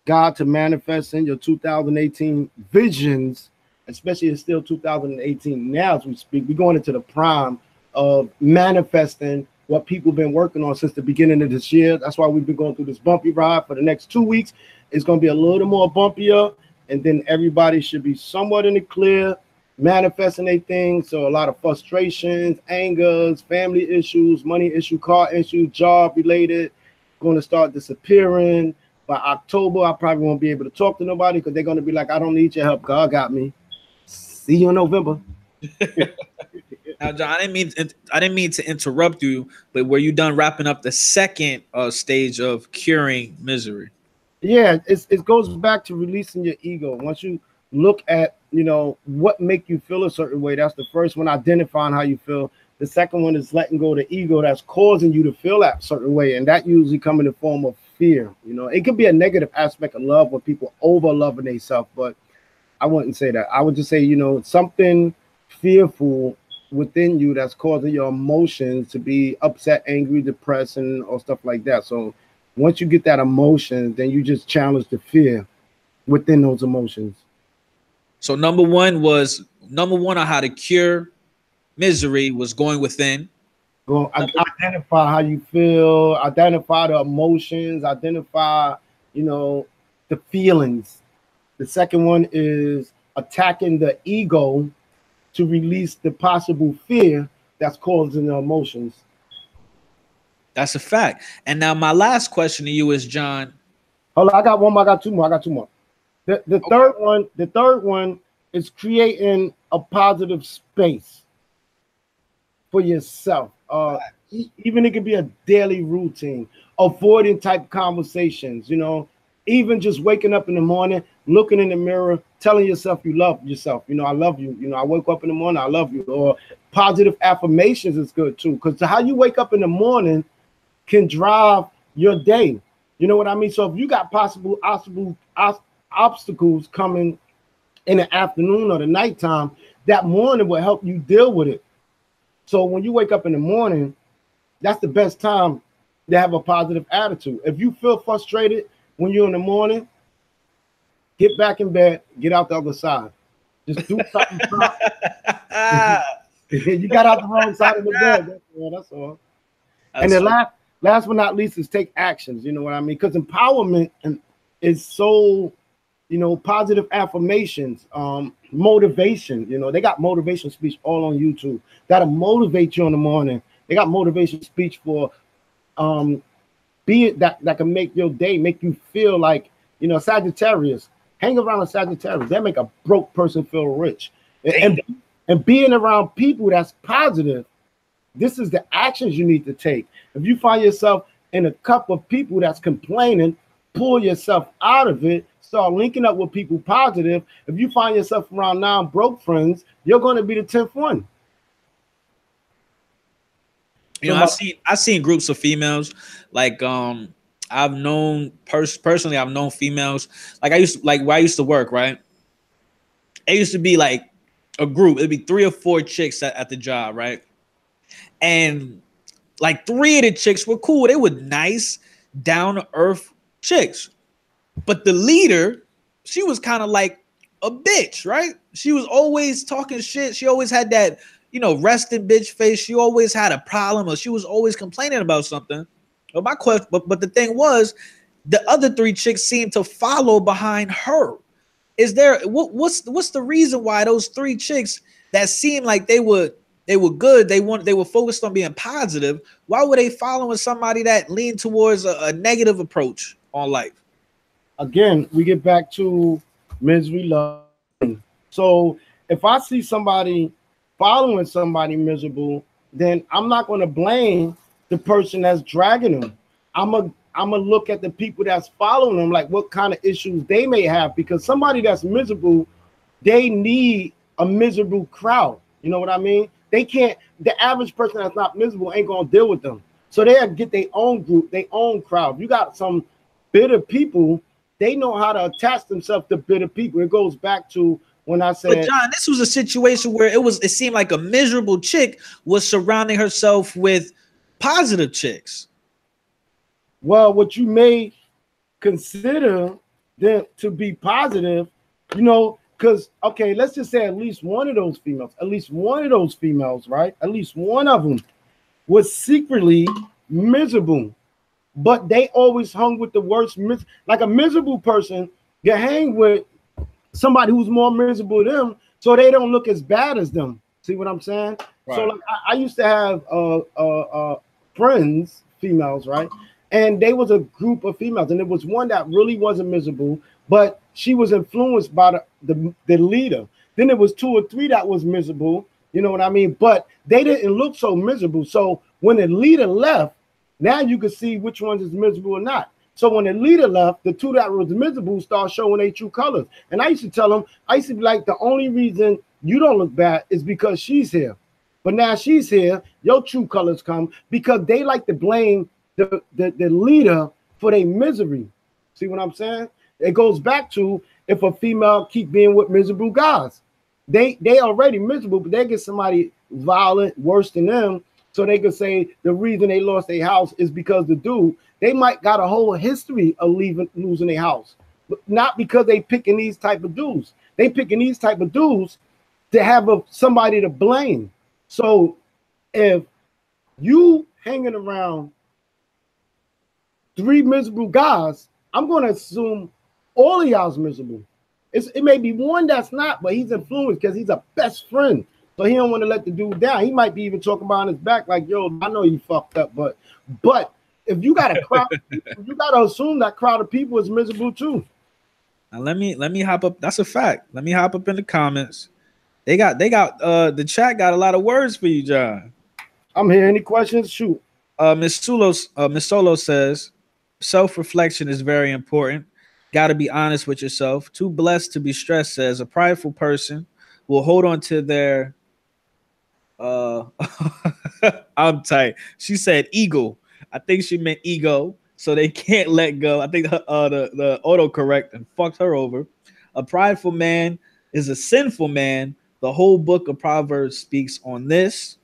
Speaker 2: guide to manifesting your 2018 visions, especially it's still 2018 now as we speak. We're going into the prime of manifesting what people have been working on since the beginning of this year. That's why we've been going through this bumpy ride for the next 2 weeks. It's going to be a little more bumpier, and then everybody should be somewhat in the clear, manifesting their things. So a lot of frustrations, angers, family issues, money issue, car issue, job related, going to start disappearing. By October, I probably won't be able to talk to nobody because they're going to be like, I don't need your help. God got me. See you in November.
Speaker 1: Now, John, I didn't mean to interrupt you, but were you done wrapping up the second stage of curing misery?
Speaker 2: Yeah, it goes back to releasing your ego. Once you look at, you know, what make you feel a certain way, that's the first one, identifying how you feel. The second one is letting go of the ego that's causing you to feel that certain way, and that usually comes in the form of fear. You know, it could be a negative aspect of love where people over loving themselves, but I wouldn't say that. I would just say, you know, something fearful within you that's causing your emotions to be upset, angry, depressing, or stuff like that. So once you get that emotion, then you just challenge the fear within those emotions.
Speaker 1: So number one on how to cure misery was going within.
Speaker 2: Go identify how you feel, identify the emotions, identify, you know, the feelings. The second one is attacking the ego to release the possible fear that's causing the emotions.
Speaker 1: That's a fact. And now my last question to you is, John.
Speaker 2: Hold on, I got one more. I got two more. The third one is creating a positive space for yourself. Even it could be a daily routine, avoiding type conversations, you know, even just waking up in the morning, looking in the mirror, telling yourself you love yourself. You know, I love you. You know, I wake up in the morning, I love you. Or positive affirmations is good too, because how you wake up in the morning can drive your day. You know what I mean? So if you got possible obstacles coming in the afternoon or the nighttime, that morning will help you deal with it. So when you wake up in the morning, that's the best time to have a positive attitude. If you feel frustrated when you're in the morning, get back in bed, get out the other side. Just do something. You got out the wrong side of the bed. That's all. And the last but not least is take actions. You know what I mean? Because empowerment is so, you know, positive affirmations, motivation. You know, they got motivation speech all on YouTube that'll motivate you in the morning. They got motivation speech for that can make your day, make you feel like, you know, Sagittarius. Hang around a Sagittarius. That make a broke person feel rich. And being around people that's positive, this is the actions you need to take. If you find yourself in a cup of people that's complaining, pull yourself out of it, start linking up with people positive. If you find yourself around 9 broke friends, you're going to be the 10th one.
Speaker 1: You know, I seen groups of females like I've known personally I've known females like where I used to work, right? It used to be like a group. It'd be 3 or 4 chicks at the job, right? And like 3 of the chicks were cool. They were nice, down to earth chicks. But the leader, she was kind of like a bitch, right? She was always talking shit. She always had that, you know, resting bitch face. She always had a problem, or she was always complaining about something. But my question, but the thing was, the other 3 chicks seemed to follow behind her. Is there what's the reason why those 3 chicks that seemed like they were good, they were focused on being positive, why were they following somebody that leaned towards a negative approach on life?
Speaker 2: Again, we get back to misery love. So if I see somebody following somebody miserable, then I'm not going to blame the person that's dragging them. I'm gonna look at the people that's following them, like what kind of issues they may have, because somebody that's miserable, they need a miserable crowd. You know what I mean? They can't, the average person that's not miserable ain't gonna deal with them. So they get their own group, their own crowd. You got some bitter people, they know how to attach themselves to bitter people. It goes back to when I said,
Speaker 1: but John, this was a situation where it seemed like a miserable chick was surrounding herself with positive chicks.
Speaker 2: Well, what you may consider them to be positive, you know, because, okay, let's just say at least one of those females, right? At least one of them was secretly miserable, but they always hung with the worst. Like a miserable person, you hang with somebody who's more miserable than them, so they don't look as bad as them. See what I'm saying? Right. So like, I used to have friends, females, right? And they was a group of females, and there was one that really wasn't miserable, but she was influenced by the leader. Then there was 2 or 3 that was miserable, you know what I mean? But they didn't look so miserable. So when the leader left, now you can see which ones is miserable or not. So when the leader left, the 2 that was miserable start showing their true colors. And I used to tell them, I used to be like, the only reason you don't look bad is because she's here. But now she's here, your true colors come, because they like to blame the leader for their misery. See what I'm saying? It goes back to, if a female keep being with miserable guys, they already miserable, but they get somebody violent, worse than them, so they could say the reason they lost their house is because the dude, they might got a whole history of losing their house, but not because they picking these type of dudes. They picking these type of dudes to have somebody to blame. So if you hanging around 3 miserable guys, I'm going to assume all of y'all's miserable. It may be one that's not, but he's influenced because he's a best friend. So he don't want to let the dude down. He might be even talking behind his back like, yo, I know you fucked up, but if you got a crowd, you got to assume that crowd of people is miserable too.
Speaker 1: Now let me hop up. That's a fact. Let me hop up in the comments. They got the chat got a lot of words for you, John.
Speaker 2: I'm here. Any questions? Shoot.
Speaker 1: Miss Solo says, self-reflection is very important. Got to be honest with yourself. Too blessed to be stressed, says a prideful person will hold on to their I'm tight. She said ego. I think she meant ego, so they can't let go. I think the autocorrect and fucked her over. A prideful man is a sinful man. The whole book of Proverbs speaks on this.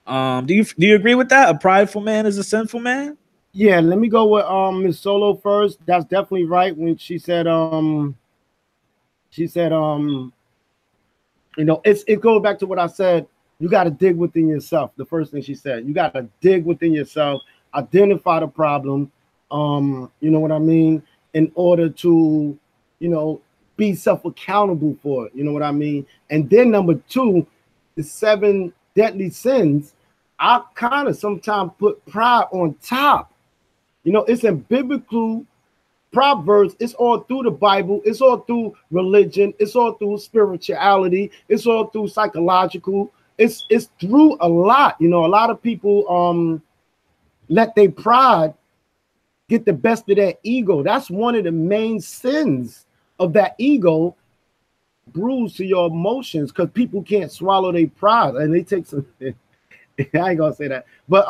Speaker 1: Do you agree with that? A prideful man is a sinful man?
Speaker 2: Yeah, let me go with Miss Solo first. That's definitely right. When she said you know, it goes back to what I said. You got to dig within yourself. The first thing she said, you got to dig within yourself, identify the problem. You know what I mean? In order to, you know, be self-accountable for it. You know what I mean? And then number 2, the 7 deadly sins. I kind of sometimes put pride on top. You know, it's in biblical Proverbs, it's all through the Bible, it's all through religion, it's all through spirituality, it's all through psychological, it's through a lot. You know, a lot of people let their pride get the best of that ego. That's one of the main sins of that ego, bruise to your emotions, because people can't swallow their pride and they take some. I ain't gonna say that, but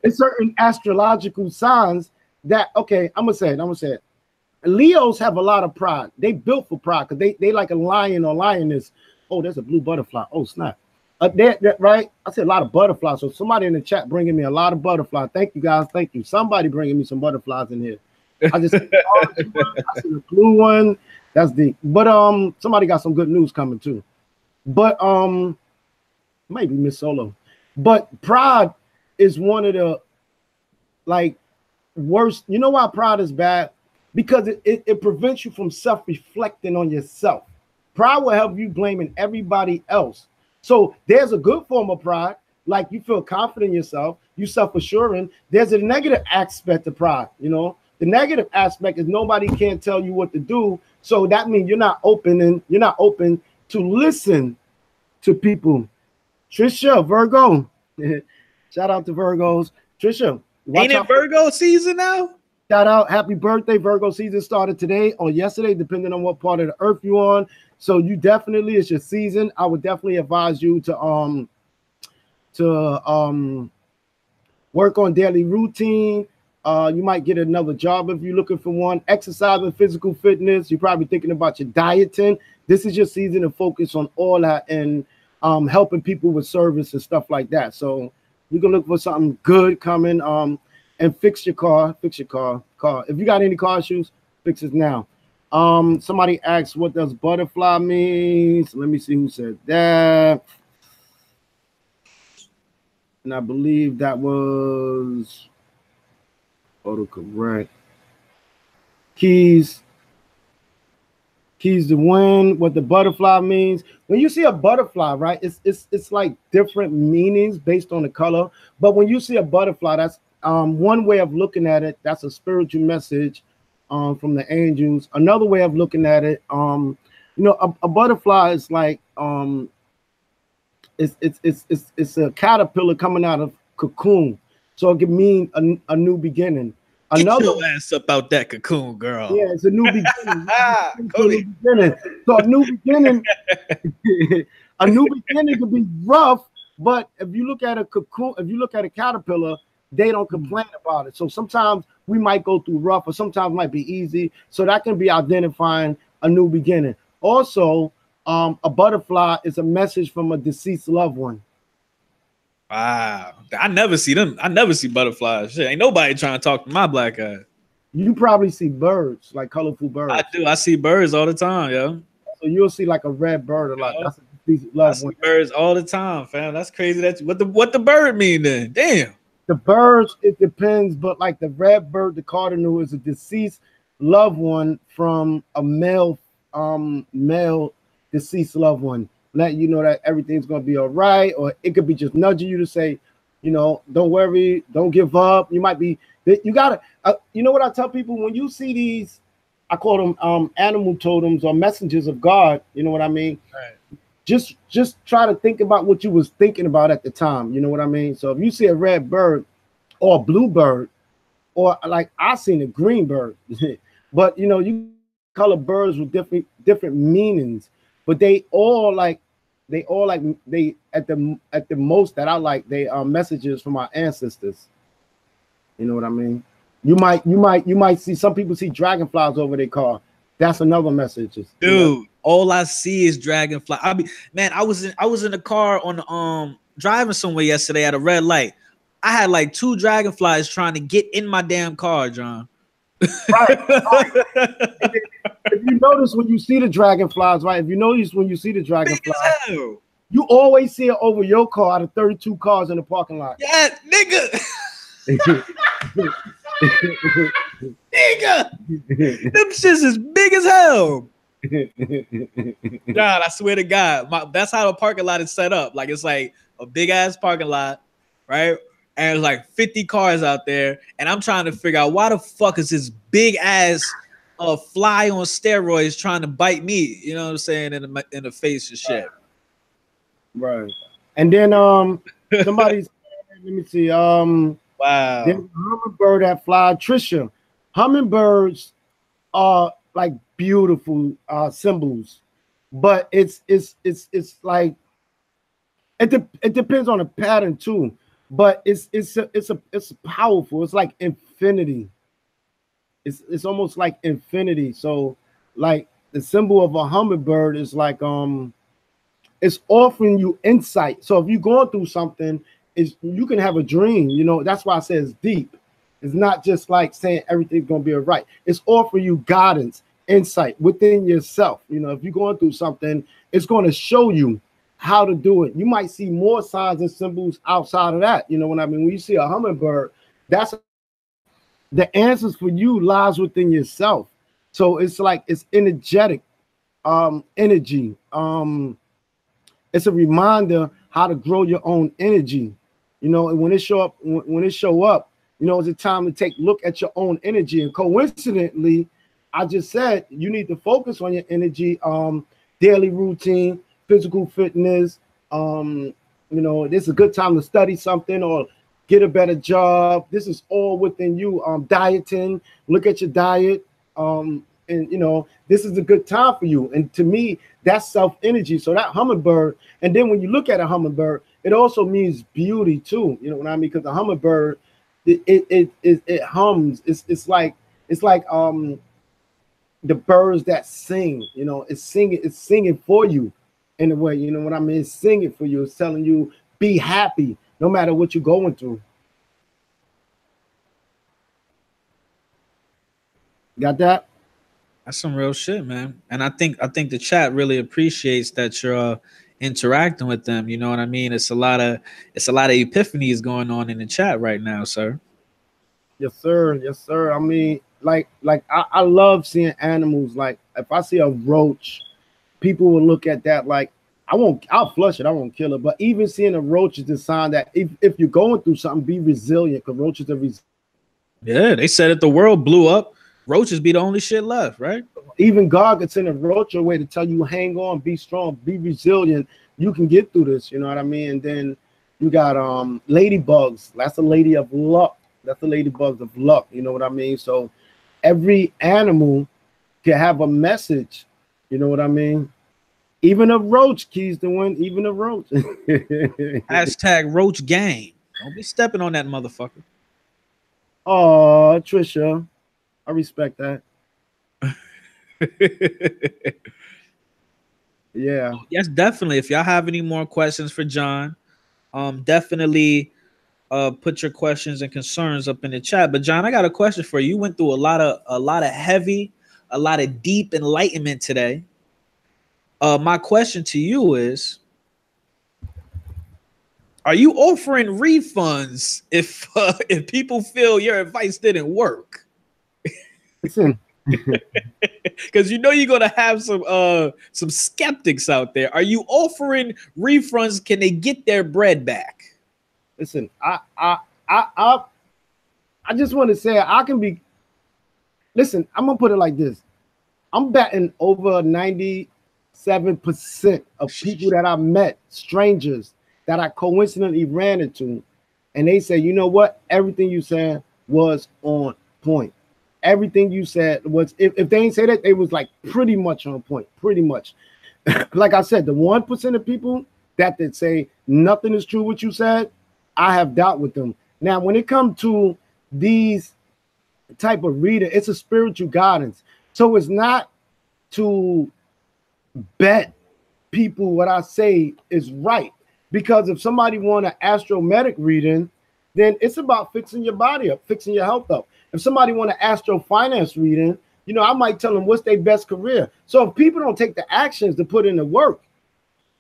Speaker 2: it's certain astrological signs that, okay, I'm gonna say it. Leos have a lot of pride. They built for pride because they like a lion or lioness. Oh, there's a blue butterfly. Oh, snap. Right? I said a lot of butterflies. So somebody in the chat bringing me a lot of butterflies. Thank you, guys. Thank you. Somebody bringing me some butterflies in here. I just see the blue one. That's deep. But somebody got some good news coming too. But maybe Miss Solo. But pride is one of the like worst. You know why pride is bad? Because it prevents you from self-reflecting on yourself. Pride will have you blaming everybody else. So there's a good form of pride, like you feel confident in yourself, you self-assuring. There's a negative aspect of pride, you know. The negative aspect is nobody can tell you what to do. So that means you're not open to listen to people. Trisha, Virgo. Shout out to Virgos. Trisha,
Speaker 1: ain't it Virgo season now?
Speaker 2: Shout out, happy birthday. Virgo season started today or yesterday, depending on what part of the earth you're on. So you definitely, it's your season. I would definitely advise you to work on daily routine. You might get another job if you're looking for one. Exercise and physical fitness. You're probably thinking about your dieting. This is your season to focus on all that and helping people with service and stuff like that. So you can look for something good coming. And fix your car. If you got any car issues, fix it now. Somebody asked, what does butterfly mean? So let me see who said that. And I believe that was autocorrect. Keys to win. What the butterfly means. When you see a butterfly, right? It's like different meanings based on the color. But when you see a butterfly, that's one way of looking at it. That's a spiritual message from the angels. Another way of looking at it, you know, a butterfly is like it's a caterpillar coming out of cocoon, so it can mean a new beginning.
Speaker 1: Get your ass up out that cocoon, girl.
Speaker 2: Yeah, it's a new beginning. So a new beginning, a new beginning could be rough, but if you look at a cocoon, if you look at a caterpillar, they don't complain about it. So sometimes we might go through rough, or sometimes it might be easy. So that can be identifying a new beginning. Also, a butterfly is a message from a deceased loved one.
Speaker 1: Wow, I never see them. I never see butterflies. Shit, ain't nobody trying to talk to my black eye.
Speaker 2: You probably see birds, like colorful birds.
Speaker 1: I do. I see birds all the time, yo.
Speaker 2: So you'll see like a red bird a lot. That's a deceased loved one.
Speaker 1: Birds all the time, fam. That's crazy. That's what the bird mean then. Damn.
Speaker 2: The birds, it depends, but like the red bird, the cardinal is a deceased loved one from a male deceased loved one. Let you know that everything's gonna be all right, or it could be just nudging you to say, you know, don't worry, don't give up. You might be, you gotta, you know what I tell people when you see these, I call them animal totems or messengers of God. You know what I mean? Right. Just try to think about what you was thinking about at the time. You know what I mean? So if you see a red bird or a blue bird, or like I seen a green bird, but you know, you color birds with different meanings, but they all at the most that I like, they are messages from our ancestors. You know what I mean? You might see some people see dragonflies over their car. That's another message.
Speaker 1: Dude, you know? All I see is dragonfly. I was in the car on driving somewhere yesterday at a red light. I had like 2 dragonflies trying to get in my damn car, John.
Speaker 2: Right. If you notice when you see the dragonflies, right? If you notice when you see the dragonflies, you always see it over your car out of 32 cars in the parking lot.
Speaker 1: Yeah, nigga. Nigga, them shits is big as hell. God, I swear to God, that's how the parking lot is set up. Like it's like a big ass parking lot, right? And there's like 50 cars out there, and I'm trying to figure out why the fuck is this big ass fly on steroids trying to bite me? You know what I'm saying, in the face and shit.
Speaker 2: Right. And then somebody's let me see.
Speaker 1: Why
Speaker 2: There's
Speaker 1: Wow.
Speaker 2: a hummingbird that fly. Trisha, hummingbirds are like beautiful symbols, but it's like it depends on the pattern too. But it's powerful. It's like infinity. It's almost like infinity. So like the symbol of a hummingbird is like it's offering you insight. So if you're going through something, is you can have a dream. You know, that's why I say it's deep. It's not just like saying everything's gonna be all right. It's offering you guidance, insight within yourself. You know, if you're going through something, it's going to show you how to do it. You might see more signs and symbols outside of that. You know what I mean? When you see a hummingbird, that's the answers for you lies within yourself. So it's like it's energetic energy. It's a reminder how to grow your own energy. You know, and when it show up, when it show up, you know, it's a time to take a look at your own energy. And coincidentally, I just said you need to focus on your energy, daily routine, physical fitness. You know, this is a good time to study something or get a better job. This is all within you. Dieting, look at your diet. And you know, this is a good time for you. And to me, that's self energy. So that hummingbird, and then when you look at a hummingbird, it also means beauty too. You know what I mean? Because the hummingbird, it hums. It's like the birds that sing. You know, it's singing for you in a way. You know what I mean? It's singing for you. It's telling you be happy no matter what you're going through. Got that?
Speaker 1: That's some real shit, man. And I think the chat really appreciates that you're interacting with them. You know what I mean? It's a lot of epiphanies going on in the chat right now, sir.
Speaker 2: Yes, sir. Yes, sir. I mean, I love seeing animals. Like if I see a roach, people will look at that like I'll flush it, I won't kill it. But even seeing a roach is a sign that if you're going through something, be resilient because roaches are
Speaker 1: Yeah, they said if the world blew up, roaches be the only shit left, right?
Speaker 2: even God could send a roach your way to tell you hang on, be strong, be resilient. You can get through this, you know what I mean? And then you got ladybugs. That's the lady of luck. That's the ladybugs of luck, you know what I mean? So every animal can have a message, you know what I mean? Even a roach keys to win, even a roach.
Speaker 1: Hashtag roach gang. Don't be stepping on that motherfucker.
Speaker 2: Oh, Trisha, I respect that. Yeah.
Speaker 1: Yes, definitely. If y'all have any more questions for John, definitely put your questions and concerns up in the chat. But John, I got a question for you. You went through a lot of heavy, a lot of deep enlightenment today. My question to you is, are you offering refunds if people feel your advice didn't work?
Speaker 2: Listen,
Speaker 1: Because you know you're gonna have some skeptics out there. Are you offering refunds? Can they get their bread back?
Speaker 2: listen, I I I just want to say I can be listen, I'm gonna put it like this. I'm betting over 97% of people that I met, strangers that I coincidentally ran into, and they say, you know what? Everything you said was on point. Everything you said was, if they didn't say that, they was like pretty much on point, pretty much. Like I said, the 1% of people that say nothing is true what you said, I have doubt with them. Now, when it comes to these type of reader, it's a spiritual guidance. So it's not to bet people what I say is right. Because if somebody want an astromedic reading, then it's about fixing your body up, fixing your health up. If somebody want an astro finance reading, you know, I might tell them what's their best career. So if people don't take the actions to put in the work,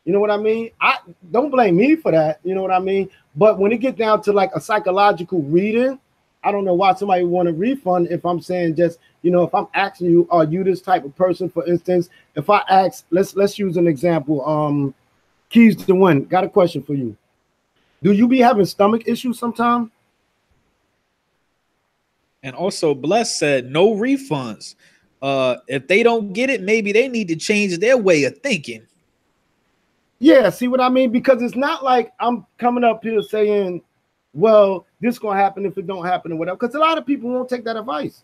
Speaker 2: you know what I mean? I don't blame me for that. You know what I mean? But when it get down to like a psychological reading, I don't know why somebody want a refund if I'm saying just, you know, if I'm asking you, are you this type of person? For instance, if I ask, let's use an example. Keys to win. Got a question for you. Do you be having stomach issues sometimes?
Speaker 1: And also, Bless said no refunds. If they don't get it, maybe they need to change their way of thinking.
Speaker 2: Yeah, see what I mean? Because it's not like I'm coming up here saying well, this gonna happen if it don't happen or whatever. Because a lot of people won't take that advice.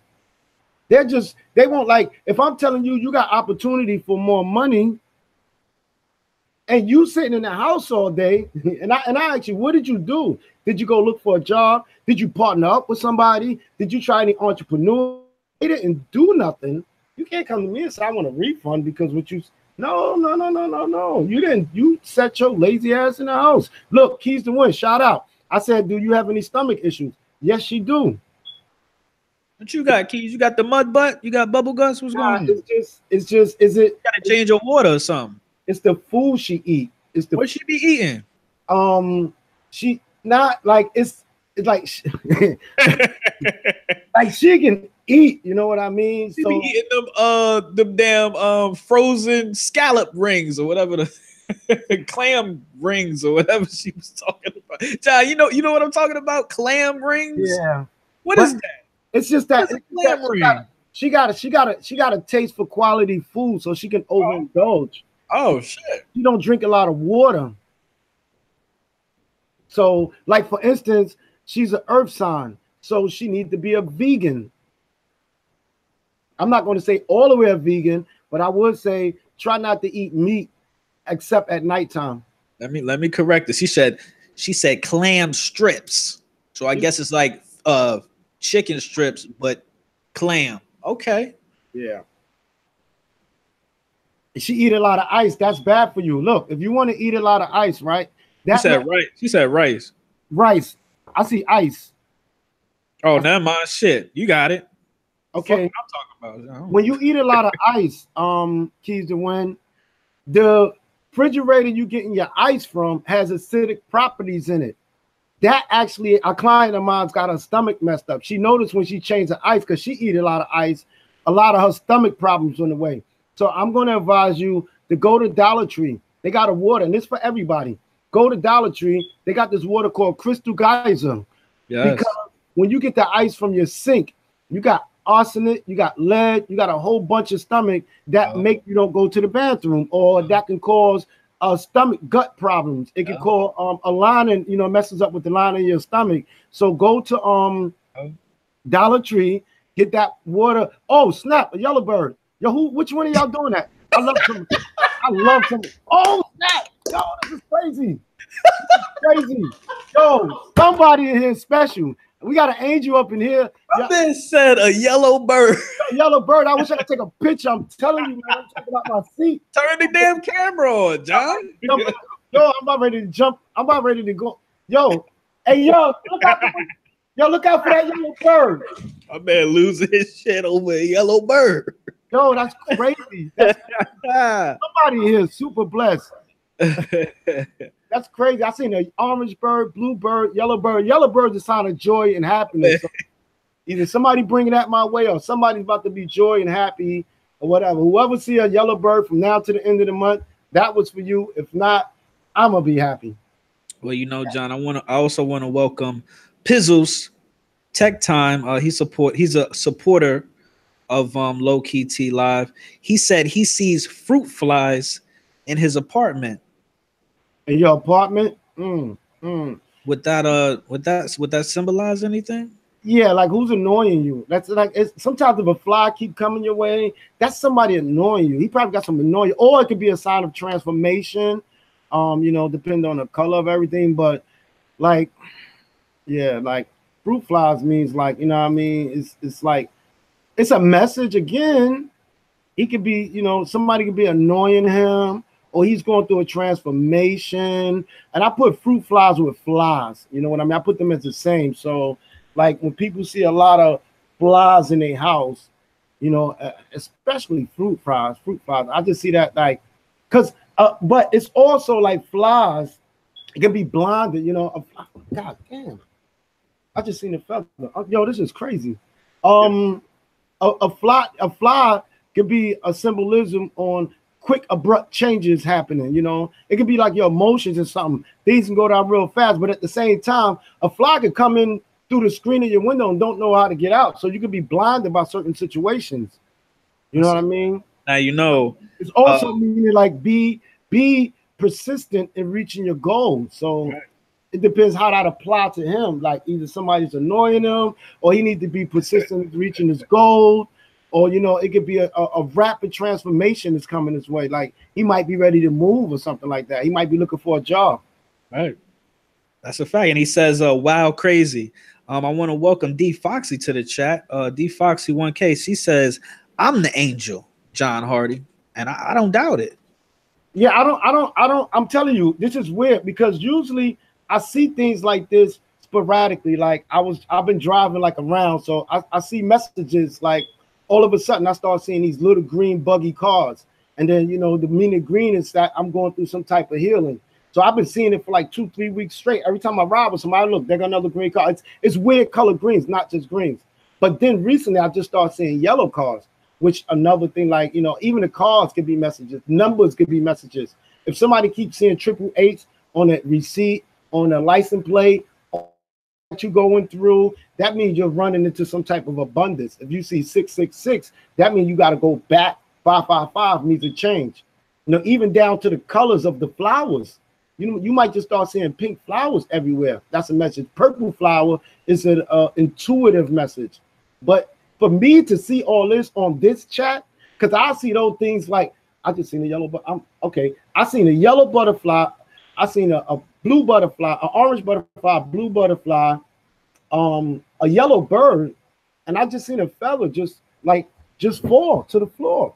Speaker 2: They won't, like, if I'm telling you you got opportunity for more money and you sitting in the house all day, and I ask you, what did you do? Did you go look for a job? Did you partner up with somebody? Did you try any entrepreneur? They didn't do nothing. You can't come to me and say I want a refund because what you no. You didn't. You set your lazy ass in the house. Look, Keys to Win, shout out. I said, do you have any stomach issues? Yes, she do.
Speaker 1: What you got, Keys? You got the mud butt? You got bubble guts? What's going on?
Speaker 2: It's just, is it?
Speaker 1: You gotta change your water or something.
Speaker 2: It's the food she eat. It's the
Speaker 1: what she be eating.
Speaker 2: She not like it's like like she can eat. You know what I mean?
Speaker 1: She be eating them damn frozen scallop rings or whatever the clam rings or whatever she was talking about. John, you know what I'm talking about? Clam rings.
Speaker 2: Yeah.
Speaker 1: What is that?
Speaker 2: It's just that, she got a taste for quality food, so she can overindulge.
Speaker 1: Oh shit!
Speaker 2: She don't drink a lot of water. So, like for instance, she's an earth sign, so she needs to be a vegan. I'm not going to say all the way a vegan, but I would say try not to eat meat except at nighttime.
Speaker 1: Let me correct this. She said clam strips, so I guess it's like chicken strips, but clam. Okay.
Speaker 2: Yeah. She eat a lot of ice. That's bad for you. Look, if you want to eat a lot of ice, right?
Speaker 1: She said rice. She said rice.
Speaker 2: Rice. I see ice.
Speaker 1: Oh, never mind. Shit, you got it.
Speaker 2: Okay.
Speaker 1: I'm talking about.
Speaker 2: When you eat a lot of ice, Keys to Win, the refrigerator you getting your ice from has acidic properties in it. That actually, a client of mine's got her stomach messed up. She noticed when she changed the ice, because she eat a lot of ice, a lot of her stomach problems on the way. So I'm going to advise you to go to Dollar Tree. They got a water, and this for everybody. Go to Dollar Tree. They got this water called Crystal Geyser. Yes. Because when you get the ice from your sink, you got arsenic, you got lead, you got a whole bunch of stomach that make you don't go to the bathroom, or that can cause stomach gut problems. It can cause a lining, messes up with the lining of your stomach. So go to Dollar Tree, get that water. Oh, snap, a yellow bird. Yo, which one of y'all doing that? I love some. Oh, snap. Yo, this is crazy. Crazy. Yo, somebody in here is special. We got an angel up in here.
Speaker 1: My man said a yellow bird.
Speaker 2: A yellow bird. I wish I could take a picture. I'm telling you, man. I'm talking about my seat.
Speaker 1: Turn the damn camera on, John.
Speaker 2: Yo, I'm about ready to jump. I'm about ready to go. Yo, hey, yo, look out for that yellow bird.
Speaker 1: My man losing his shit over a yellow bird.
Speaker 2: Yo, that's crazy. Somebody here is super blessed. That's crazy. I seen an orange bird, blue bird, yellow bird. Yellow bird is a sign of joy and happiness. So either somebody bringing that my way, or somebody's about to be joy and happy, or whatever. Whoever see a yellow bird from now to the end of the month, that was for you. If not, I'm gonna be happy.
Speaker 1: Well, John, I also want to welcome Pizzles Tech Time. He's a supporter of Lowkey T Live. He said he sees fruit flies in his apartment.
Speaker 2: In your apartment?
Speaker 1: Would that symbolize anything?
Speaker 2: Yeah, like who's annoying you? That's like, sometimes if a fly keep coming your way, that's somebody annoying you. He probably got some annoying, or it could be a sign of transformation. Depending on the color of everything. But like, yeah, like fruit flies means like, what I mean? It's like, it's a message again. He could be, somebody could be annoying him, or he's going through a transformation. And I put fruit flies with flies. You know what I mean? I put them as the same. So like when people see a lot of flies in their house, especially fruit flies, I just see that like, but it's also like flies. It can be blinded, God damn. I just seen a feather. Yo, this is crazy. A fly could be a symbolism on quick, abrupt changes happening. It could be like your emotions or something. Things can go down real fast, but at the same time, a fly could come in through the screen of your window and don't know how to get out. So you could be blinded by certain situations. You know what I mean?
Speaker 1: Now
Speaker 2: it's also meaning like be persistent in reaching your goals. So It depends how that apply to him. Like either somebody's annoying him, or he needs to be persistent with reaching his goal, or it could be a rapid transformation that's coming his way. Like he might be ready to move or something like that. He might be looking for a job.
Speaker 1: Right. That's a fact. And he says, wow, crazy. I want to welcome D Foxy to the chat. D Foxy 1K. She says, I'm the angel, John Hardy. And I don't doubt it.
Speaker 2: Yeah, I don't. I'm telling you, this is weird because usually I see things like this sporadically. Like I've been driving like around, so I see messages like all of a sudden I start seeing these little green buggy cars, and then the meaning green is that I'm going through some type of healing. So I've been seeing it for like 2-3 weeks straight. Every time I ride with somebody, look, they got another green car. It's weird color greens, not just greens. But then recently I just started seeing yellow cars. Which another thing, like, even the cars could be messages, numbers could be messages. If somebody keeps seeing 888 on a receipt, on a license plate, that you going through, that means you're running into some type of abundance. If you see 666, that means you got to go back. 555 means a change. Even down to the colors of the flowers. You might just start seeing pink flowers everywhere. That's a message. Purple flower is an intuitive message. But for me to see all this on this chat, because I see those things like I just seen a yellow, but I seen a yellow butterfly, I seen a blue butterfly, an orange butterfly, a blue butterfly, a yellow bird, and I just seen a feather just fall to the floor.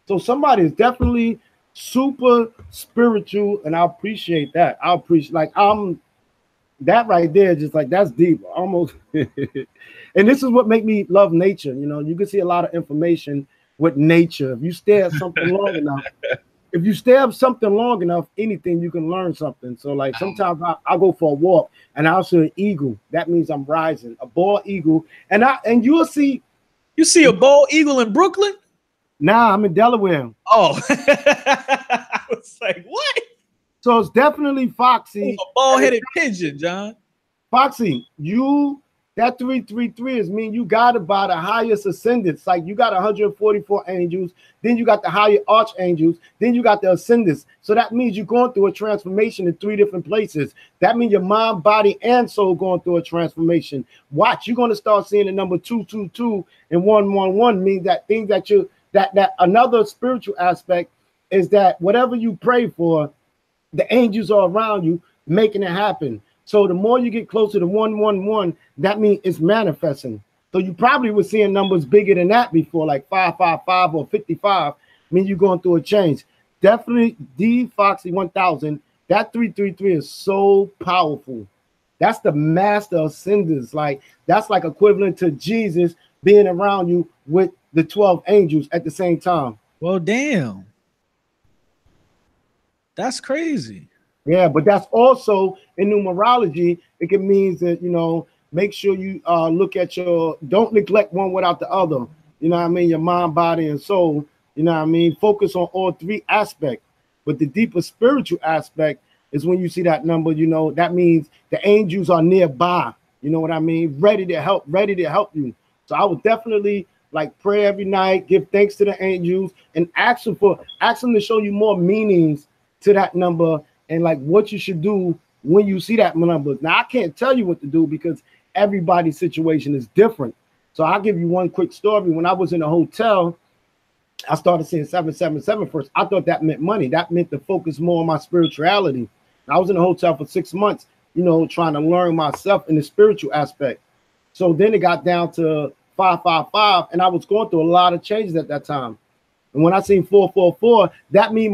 Speaker 2: So somebody is definitely super spiritual, and I appreciate that. I appreciate that right there, just like that's deep, almost. And this is what make me love nature. You can see a lot of information with nature. If you stare at something long enough, anything you can learn something. So like sometimes I go for a walk and I'll see an eagle. That means I'm rising. A bald eagle, and you'll see.
Speaker 1: You see a bald eagle in Brooklyn?
Speaker 2: Nah, I'm in Delaware.
Speaker 1: Oh, I was like, what?
Speaker 2: So it's definitely Foxy.
Speaker 1: A bald-headed pigeon, John.
Speaker 2: Foxy, that 333 is mean you got about the highest ascendants. Like you got 144 angels, then you got the higher archangels, then you got the ascendants. So that means you're going through a transformation in 3 different places. That means your mind, body, and soul going through a transformation. Watch, you're going to start seeing the number 222 and 111 means that things that another spiritual aspect is that whatever you pray for, the angels are around you making it happen. So the more you get closer to 111, that means it's manifesting. So you probably were seeing numbers bigger than that before, like 555 or 55. I mean, you're going through a change. Definitely D Foxy 1000. That 333 is so powerful. That's the master ascenders. Like that's like equivalent to Jesus being around you with the 12 angels at the same time.
Speaker 1: Well, damn. That's crazy.
Speaker 2: Yeah, but that's also in numerology. It can mean that, make sure you look at don't neglect one without the other. You know what I mean? Your mind, body, and soul. You know what I mean? Focus on all 3 aspects. But the deeper spiritual aspect is when you see that number, that means the angels are nearby. You know what I mean? Ready to help you. So I would definitely pray every night, give thanks to the angels, and ask them to show you more meanings to that number and what you should do when you see that number. Now I can't tell you what to do because everybody's situation is different. So I'll give you one quick story. When I was in a hotel, I started seeing 777 first. I thought that meant money. That meant to focus more on my spirituality. I was in a hotel for 6 months, trying to learn myself in the spiritual aspect. So then it got down to 555, and I was going through a lot of changes at that time. And when I seen 444, that means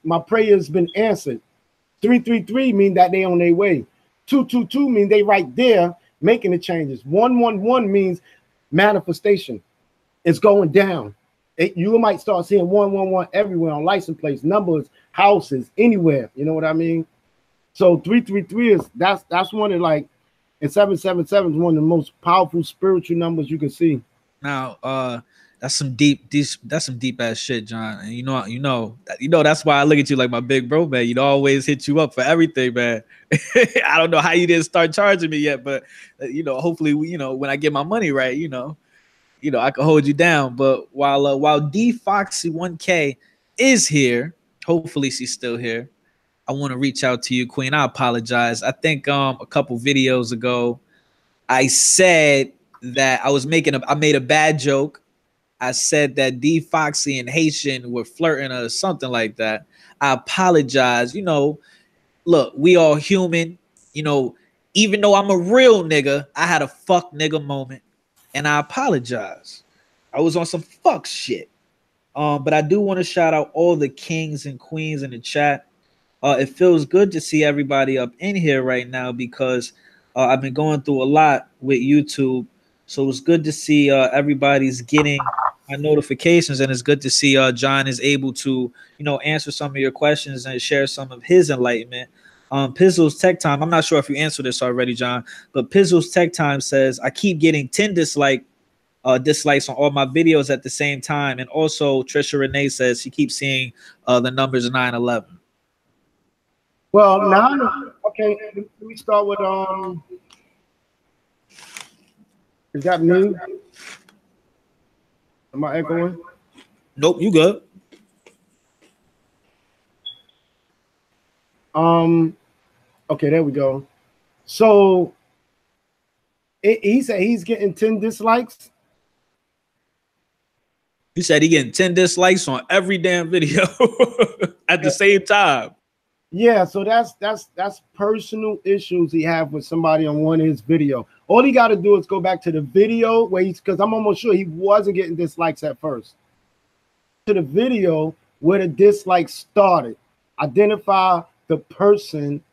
Speaker 2: my prayer's been answered. 333 mean that they on their way. 222 mean they right there making the changes. 111 means manifestation. It's going down. You might start seeing 111 everywhere on license plates, numbers, houses, anywhere. You know what I mean? So 333 that's one of and 777 is one of the most powerful spiritual numbers you can see.
Speaker 1: Now, that's some deep ass shit, John. And you know that's why I look at you like my big bro, man. Always hit you up for everything, man. I don't know how you didn't start charging me yet, but hopefully when I get my money right, I can hold you down. But while D Foxy 1K is here, hopefully she's still here. I want to reach out to you, Queen. I apologize. I think a couple videos ago, I said that I made a bad joke. I said that D Foxy and Haitian were flirting or something like that. I apologize. You know, look, we all human. You know, even though I'm a real nigga, I had a fuck nigga moment, and I apologize. I was on some fuck shit. But I do want to shout out all the kings and queens in the chat. It feels good to see everybody up in here right now because I've been going through a lot with YouTube. So it's good to see everybody's getting my notifications, and it's good to see John is able to, you know, answer some of your questions and share some of his enlightenment. Pizzle's Tech Time. I'm not sure if you answered this already, John, but Pizzle's Tech Time says I keep getting 10 dislikes on all my videos at the same time, and also Trisha Renee says she keeps seeing the numbers 911.
Speaker 2: Well, now, okay, let me start with is that me? Am I echoing?
Speaker 1: Nope, you good.
Speaker 2: Okay, there we go. So he said he's getting 10 dislikes.
Speaker 1: He said he getting 10 dislikes on every damn video at the same time.
Speaker 2: Yeah, so that's personal issues he have with somebody on one of his video. All he got to do is go back to the video where he's, because I'm almost sure he wasn't getting dislikes at first. To the video where the dislikes started. Identify the person,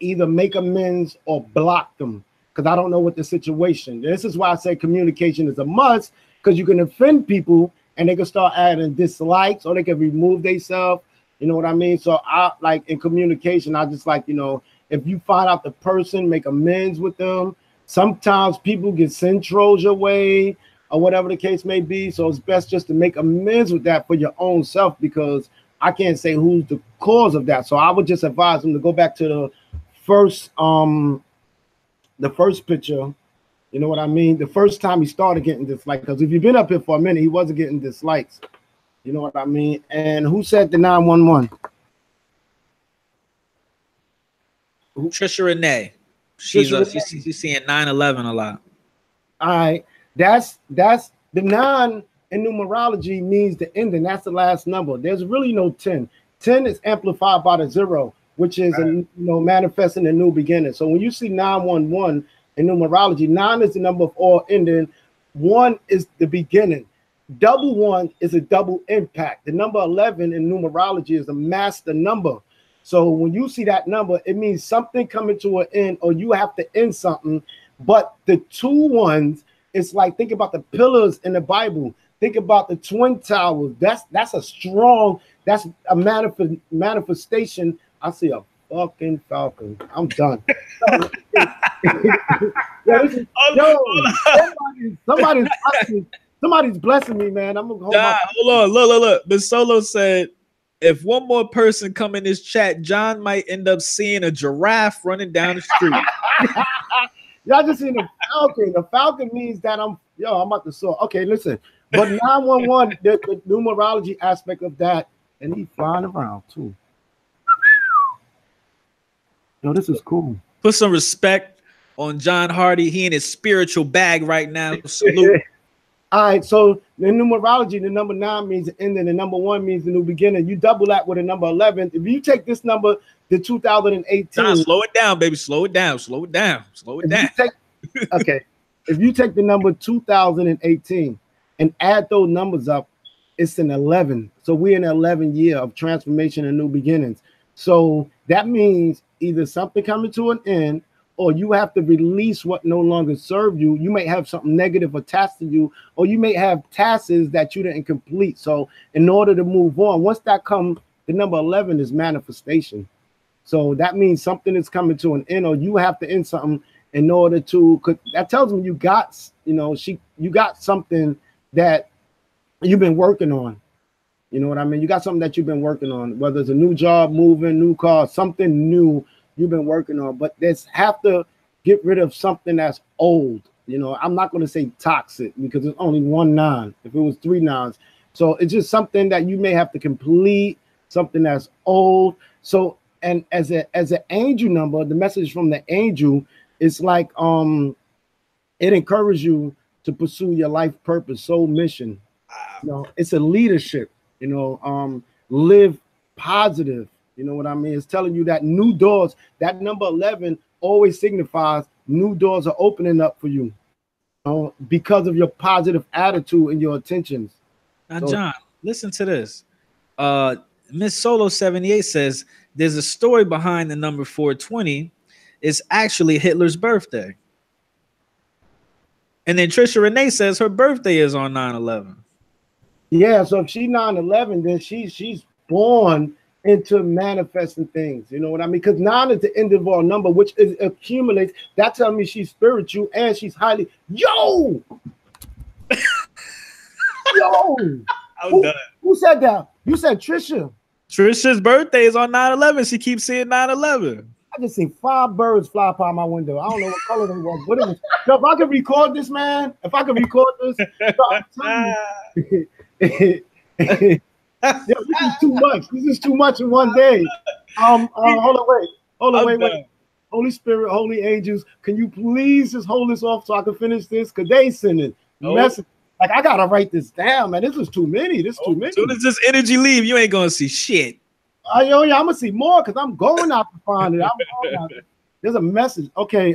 Speaker 2: either make amends or block them. Because I don't know what the situation. This is why I say communication is a must, because you can offend people and they can start adding dislikes or they can remove themselves. You know what I mean? So I like in communication, I just like, you know, if you find out the person, make amends with them. Sometimes people get sent trolls your way or whatever the case may be. So it's best just to make amends with that for your own self, because I can't say who's the cause of that. So I would just advise them to go back to the first picture. You know what I mean? The first time he started getting dislikes, because if you've been up here for a minute, he wasn't getting dislikes. You know what I mean? And who said the 911?
Speaker 1: Trisha Renee. She's seeing 911 a lot.
Speaker 2: All right. That's the 9 in numerology means the ending. That's the last number. There's really no 10. 10 is amplified by the 0, which is manifesting a new beginning. So when you see 911 in numerology, 9 is the number of all ending. 1 is the beginning. Double 1 is a double impact. The number 11 in numerology is a master number. So when you see that number, it means something coming to an end, or you have to end something. But the 2 ones, it's like, think about the pillars in the Bible. Think about the twin towers. That's a strong, that's a manifestation. I see a fucking falcon. I'm done. Somebody's blessing me, man. I'm gonna
Speaker 1: hold on. Look. Miss Solo said, if one more person come in this chat, John might end up seeing a giraffe running down the street.
Speaker 2: Y'all just seen the falcon. The falcon means that I'm about to soar. Okay, listen. But 911, the numerology aspect of that, and he's flying around too. Yo, this is cool.
Speaker 1: Put some respect on John Hardy. He in his spiritual bag right now. Salute.
Speaker 2: All right, so the numerology, the number 9 means the end, and the number 1 means the new beginning. You double that with a number 11. If you take this number to 2018,
Speaker 1: John, slow it down, baby. Slow it down.
Speaker 2: Okay, if you take the number 2018 and add those numbers up, it's an 11. So we're in an 11 year of transformation and new beginnings. So that means either something coming to an end, or you have to release what no longer serve you. You may have something negative attached to you, or you may have tasks that you didn't complete. So in order to move on, once that comes, the number 11 is manifestation. So that means something is coming to an end, or you have to end something in order to, cause that tells me you got, you got something that you've been working on. You know what I mean? You got something that you've been working on, whether it's a new job, moving, new car, something new you've been working on, but there's have to get rid of something that's old. I'm not going to say toxic because it's only 1 9. If it was 3 9s, so it's just something that you may have to complete, something that's old. So and as an angel number, the message from the angel is like it encourages you to pursue your life purpose, soul mission. You know, it's a leadership, you know, live positive. You know what I mean? It's telling you that new doors, that number 11 always signifies new doors are opening up for you, because of your positive attitude and your intentions.
Speaker 1: Now,
Speaker 2: So,
Speaker 1: John, listen to this. Miss Solo 78 says there's a story behind the number 420. It's actually Hitler's birthday. And then Trisha Renee says her birthday is on 9/11.
Speaker 2: yeah, so if she's 9/11, then she's born into manifesting things. You know what I mean? Because 9 is the end of our number, which is accumulates. That tells me she's spiritual and she's highly. Yo, yo. Who said that? You said Trisha.
Speaker 1: Trisha's birthday is on 9/11. She keeps saying 9/11.
Speaker 2: I just seen 5 birds fly by my window. I don't know what color they was, but it was. So if I could record this, man, if I could record this, this is too much. This is too much in one day. Hold on, wait. Holy Spirit, holy angels, can you please just hold this off so I can finish this? Because they sending message. Like, I gotta write this down, man. This is too many. This is too many.
Speaker 1: As soon as this energy leave, you ain't gonna see shit.
Speaker 2: I'm gonna see more because I'm going out to find it. There's a message. Okay.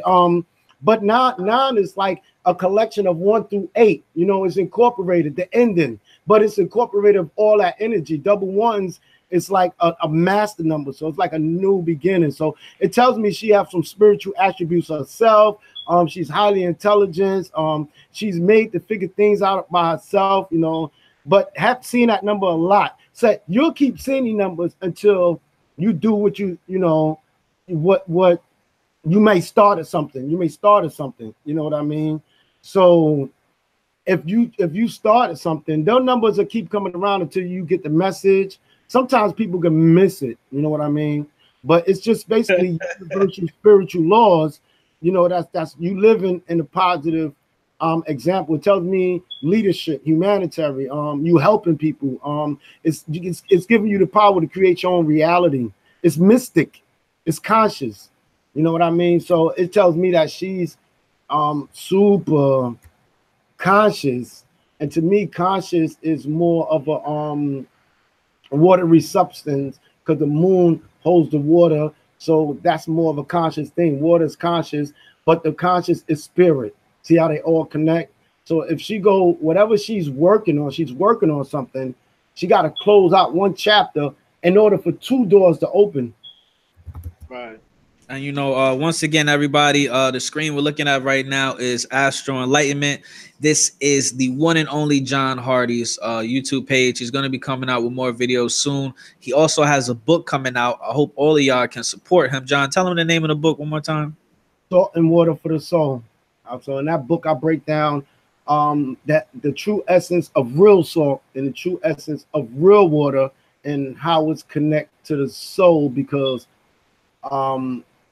Speaker 2: But 9 is like a collection of 1 through 8. You know, it's incorporated, the ending, but it's incorporated of all that energy. Double ones, it's like a master number. So it's like a new beginning. So it tells me she has some spiritual attributes herself. She's highly intelligent. She's made to figure things out by herself, you know, but have seen that number a lot. So you'll keep seeing these numbers until you do what you know, what you may start at something. You may start at something, you know what I mean? So if you start at something, those numbers will keep coming around until you get the message. Sometimes people can miss it, you know what I mean? But it's just basically universal spiritual laws. You know, that's you living in a positive example. It tells me leadership, humanitarian, you helping people. It's giving you the power to create your own reality. It's mystic, it's conscious. You know what I mean? So it tells me that she's super conscious, and to me, conscious is more of a watery substance because the moon holds the water. So that's more of a conscious thing. Water is conscious, but the conscious is spirit. See how they all connect? So if she go, whatever she's working on something, she got to close out one chapter in order for 2 doors to open.
Speaker 1: Right. And you know, once again, everybody, the screen we're looking at right now is Astro Enlightenment. This is the one and only John Hardy's YouTube page. He's going to be coming out with more videos soon. He also has a book coming out. I hope all of y'all can support him. John, tell him the name of the book one more time.
Speaker 2: Salt and Water for the Soul. So in that book, I break down that the true essence of real salt and the true essence of real water and how it's connected to the soul, because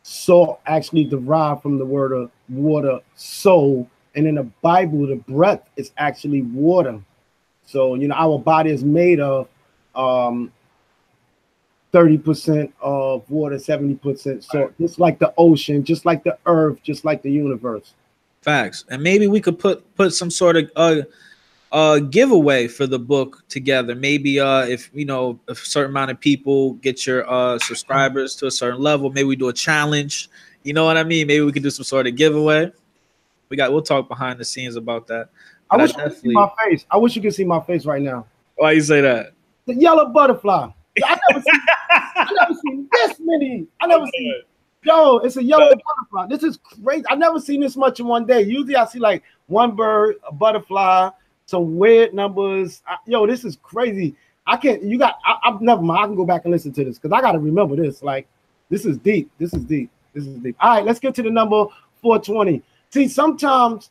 Speaker 2: salt actually derived from the word of water, soul, and in the Bible, the breath is actually water. So, you know, our body is made of 30% of water, 70% salt, just like the ocean, just like the earth, just like the universe.
Speaker 1: Facts. And maybe we could put some sort of giveaway for the book together. Maybe if you know a certain amount of people get your subscribers to a certain level, maybe we do a challenge. You know what I mean? Maybe we could do some sort of giveaway. We'll talk behind the scenes about that.
Speaker 2: But I wish you could see my face. I wish you could see my face right now.
Speaker 1: Why you say that?
Speaker 2: The yellow butterfly. I never seen this many. I never seen. Yo, it's a yellow butterfly. This is crazy. I've never seen this much in one day. Usually I see like one bird, a butterfly, some weird numbers. Yo, this is crazy. I've never mind. I can go back and listen to this because I got to remember this. Like, this is deep. This is deep. All right, let's get to the number 420. See, sometimes,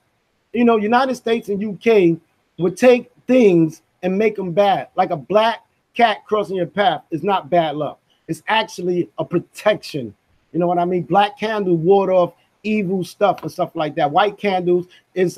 Speaker 2: you know, United States and UK would take things and make them bad. Like a black cat crossing your path is not bad luck. It's actually a protection. You know what I mean? Black candle ward off evil stuff and stuff like that. White candles is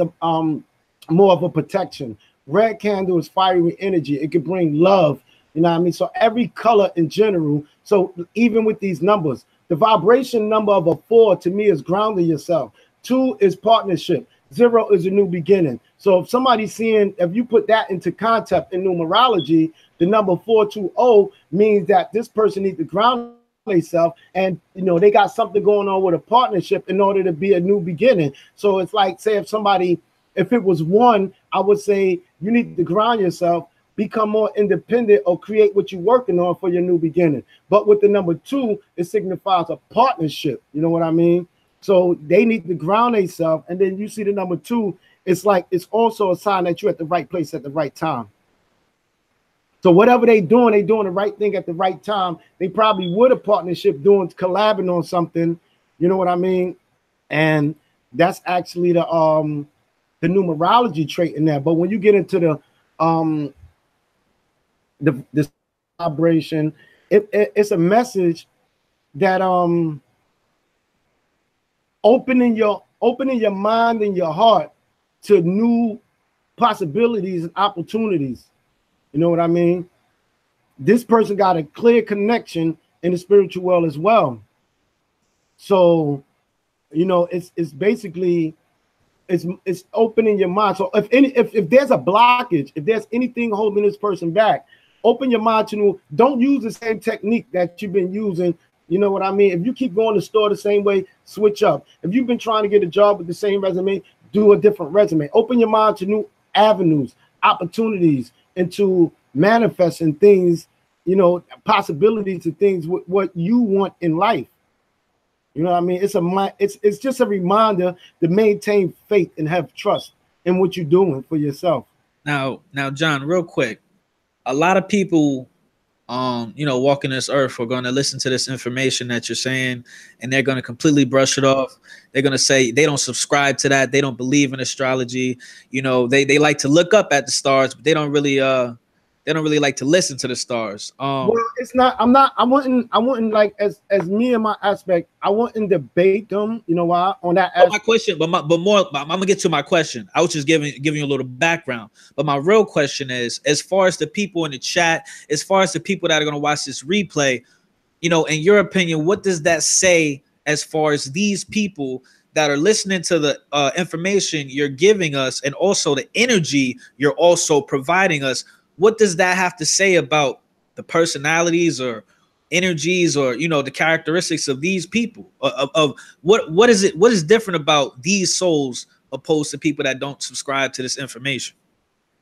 Speaker 2: more of a protection. Red candle is fiery energy. It can bring love. You know what I mean? So every color in general. So even with these numbers, the vibration number of a 4 to me is grounding yourself. 2 is partnership. 0 is a new beginning. So if somebody's seeing, if you put that into concept in numerology, the number 420 means that this person needs to ground themselves, and you know they got something going on with a partnership in order to be a new beginning. So it's like, say if it was 1, I would say you need to ground yourself, become more independent, or create what you're working on for your new beginning. But with the number 2, it signifies a partnership. You know what I mean? So they need to ground themselves, and then you see the number 2. It's like it's also a sign that you're at the right place at the right time. So whatever they doing the right thing at the right time. They probably would a partnership collabing on something. You know what I mean? And that's actually the numerology trait in there. But when you get into the vibration, it's a message that opening your mind and your heart to new possibilities and opportunities. You know what I mean? This person got a clear connection in the spiritual world as well. So, you know, it's basically it's opening your mind. So if there's a blockage, if there's anything holding this person back, open your mind to new. Don't use the same technique that you've been using. You know what I mean? If you keep going to the store the same way, switch up. If you've been trying to get a job with the same resume, do a different resume. Open your mind to new avenues, opportunities, into manifesting things, you know, possibilities of things with what you want in life. You know what I mean? It's just a reminder to maintain faith and have trust in what you're doing for yourself.
Speaker 1: Now, John, real quick, a lot of people, you know, walking this earth are going to listen to this information that you're saying, and they're going to completely brush it off. They're going to say they don't subscribe to that. They don't believe in astrology. You know, they like to look up at the stars, but they don't really like to listen to the stars.
Speaker 2: Well, it's not. I wouldn't like as me and my aspect. I wouldn't debate them. You know why? On that.
Speaker 1: My question, I'm gonna get to my question. I was just giving you a little background, but my real question is, as far as the people in the chat, as far as the people that are gonna watch this replay, you know, in your opinion, what does that say as far as these people that are listening to the information you're giving us, and also the energy you're also providing us? What does that have to say about the personalities or energies, or, you know, the characteristics of these people? Of what is different about these souls opposed to people that don't subscribe to this information?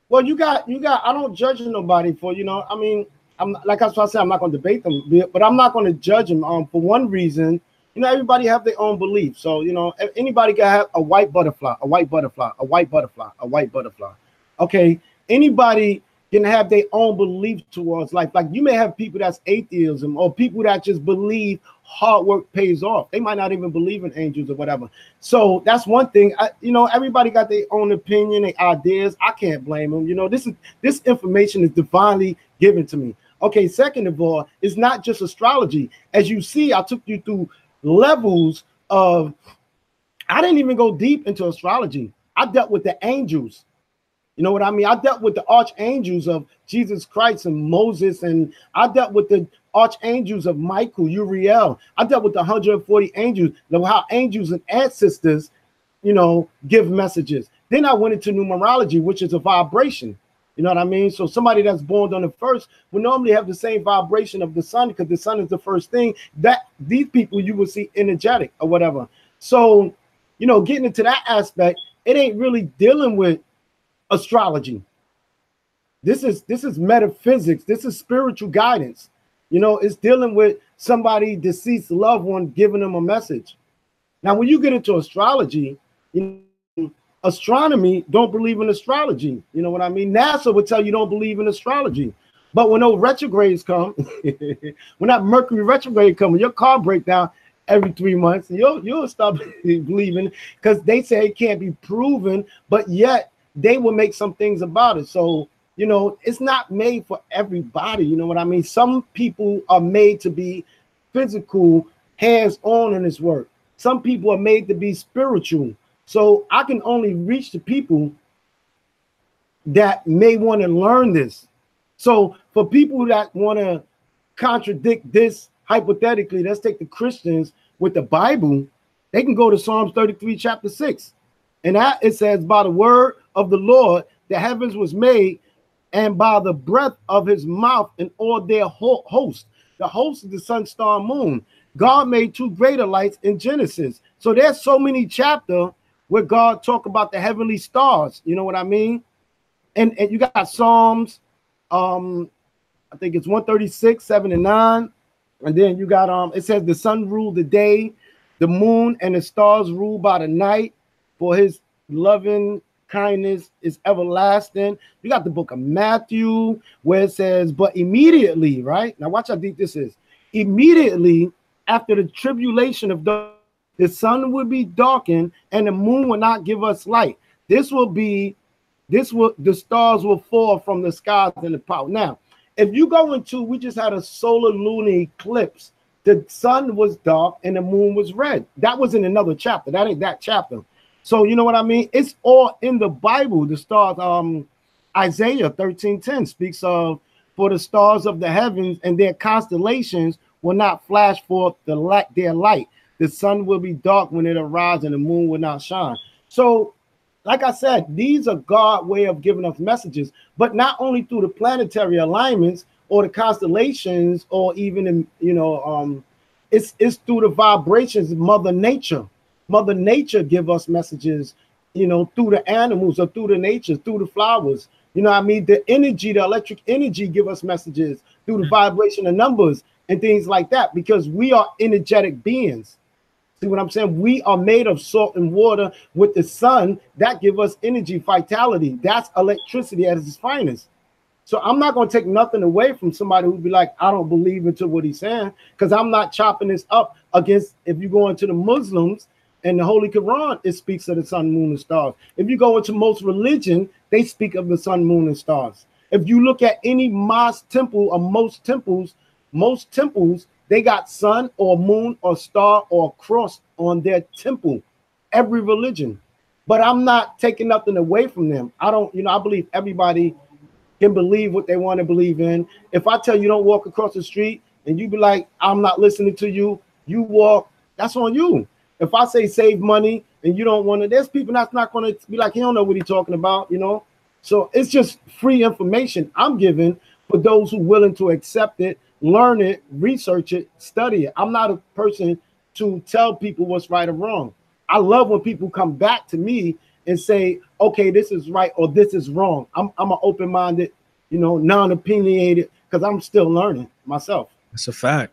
Speaker 2: Well, you got. I don't judge nobody for, you know. I mean, I'm like I said, I'm not going to debate them, but I'm not going to judge them. For one reason, you know, everybody have their own beliefs. So, you know, anybody can have a white butterfly, a white butterfly, a white butterfly, a white butterfly. Okay, anybody can have their own belief towards life. Like you may have people that's atheism, or people that just believe hard work pays off. They might not even believe in angels or whatever. So that's one thing. You know, everybody got their own opinion, their ideas. I can't blame them. You know, this information is divinely given to me. Okay, second of all, it's not just astrology. As you see, I took you through levels of, I didn't even go deep into astrology. I dealt with the angels. You know what I mean? I dealt with the archangels of Jesus Christ and Moses, and I dealt with the archangels of Michael, Uriel. I dealt with the 140 angels, how angels and ancestors, you know, give messages. Then I went into numerology, which is a vibration. You know what I mean? So somebody that's born on the first will normally have the same vibration of the sun, because the sun is the first thing that these people you will see energetic or whatever. So, you know, getting into that aspect, it ain't really dealing with astrology. This is metaphysics. This is spiritual guidance. You know, it's dealing with somebody deceased loved one giving them a message. Now, when you get into astrology, you know, astronomy don't believe in astrology. You know what I mean? NASA would tell you don't believe in astrology. But when those retrogrades come, when that Mercury retrograde comes, your car break down every 3 months, you'll stop believing, because they say it can't be proven, but yet they will make some things about it. So, you know, it's not made for everybody. You know what I mean? Some people are made to be physical, hands-on in this work. Some people are made to be spiritual. So I can only reach the people that may want to learn this. So For people that want to contradict this hypothetically, let's take the Christians with the Bible. They can go to Psalms 33, chapter 6. And that it says, by the word of the Lord, the heavens was made, and by the breath of his mouth and all their host. The host of the sun, star, moon. God made two greater lights in Genesis. So there's so many chapters where God talk about the heavenly stars. You know what I mean? And you got Psalms, I think it's 136, 7 and 9. And then you got it says the sun ruled the day, the moon and the stars rule by the night, for his loving kindness is everlasting. You got the book of Matthew where it says, but immediately, right? Now watch how deep this is. Immediately after the tribulation of the sun will be darkened and the moon will not give us light. The stars will fall from the skies and the power. Now, if you go into, we just had a solar lunar eclipse. The sun was dark and the moon was red. That was in another chapter. That ain't that chapter. So you know what I mean? It's all in the Bible. The stars, Isaiah 13:10 speaks of, for the stars of the heavens and their constellations will not flash forth their light. The sun will be dark when it arises and the moon will not shine. So, like I said, these are God's way of giving us messages, but not only through the planetary alignments or the constellations, or even in, it's through the vibrations of Mother Nature. Mother Nature give us messages, through the animals or through the nature, through the flowers. You know what I mean? The energy, the electric energy give us messages through the vibration of numbers and things like that, because we are energetic beings. See what I'm saying? We are made of salt and water with the sun that give us energy, vitality. That's electricity at its finest. So I'm not going to take nothing away from somebody who'd be like, I don't believe into what he's saying, because I'm not chopping this up against, if you go into the Muslims and the Holy Quran, it speaks of the sun, moon, and stars. If you go into most religion, they speak of the sun, moon, and stars. If you look at any mosque temple or most temples, they got sun or moon or star or cross on their temple, every religion. But I'm not taking nothing away from them. I believe everybody can believe what they want to believe in. If I tell you don't walk across the street and you be like, I'm not listening to you, you walk, that's on you. If I say save money and you don't want to, there's people that's not going to be like, he don't know what he's talking about, So it's just free information I'm giving for those who are willing to accept it, learn it, research it, study it. I'm not a person to tell people what's right or wrong. I love when people come back to me and say, okay, this is right or this is wrong. I'm an open-minded, non-opinionated, because I'm still learning myself.
Speaker 1: That's a fact.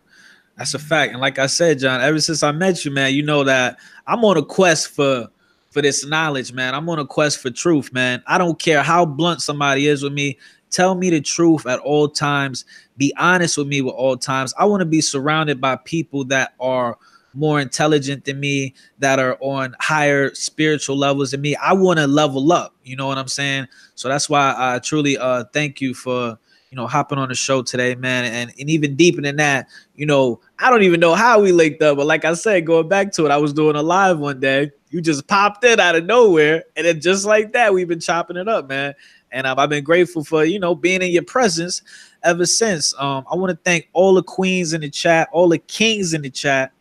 Speaker 1: That's a fact. And like I said, John, ever since I met you, man, you know that I'm on a quest for this knowledge, man. I'm on a quest for truth, man. I don't care how blunt somebody is with me. Tell me the truth at all times. Be honest with me at all times. I want to be surrounded by people that are more intelligent than me, that are on higher spiritual levels than me. I want to level up. You know what I'm saying? So that's why I truly thank you for, hopping on the show today, man. And even deeper than that, I don't even know how we linked up. But like I said, going back to it, I was doing a live one day. You just popped in out of nowhere. And then just like that, we've been chopping it up, man. And I've been grateful for, being in your presence ever since. I want to thank all the queens in the chat, all the kings in the chat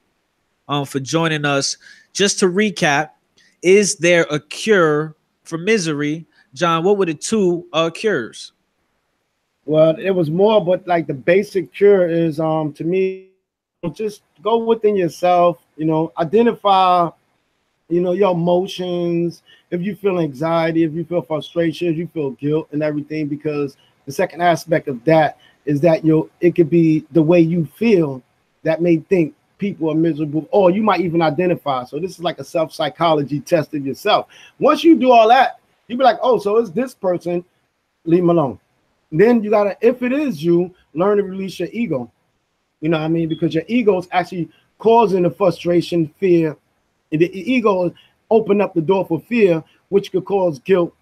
Speaker 1: for joining us. Just to recap, is there a cure for misery? John, what were the two cures?
Speaker 2: Well, it was more, but like the basic cure is, to me, just go within yourself, identify, your emotions. If you feel anxiety, if you feel frustration, if you feel guilt and everything, because the second aspect of that is that it could be the way you feel that may think people are miserable, or you might even identify. So this is like a self-psychology test of yourself. Once you do all that, you be like, oh, so it's this person, leave them alone. Then you gotta, if it is you, learn to release your ego. You know what I mean? Because your ego is actually causing the frustration, fear. And the ego open up the door for fear, which could cause guilt,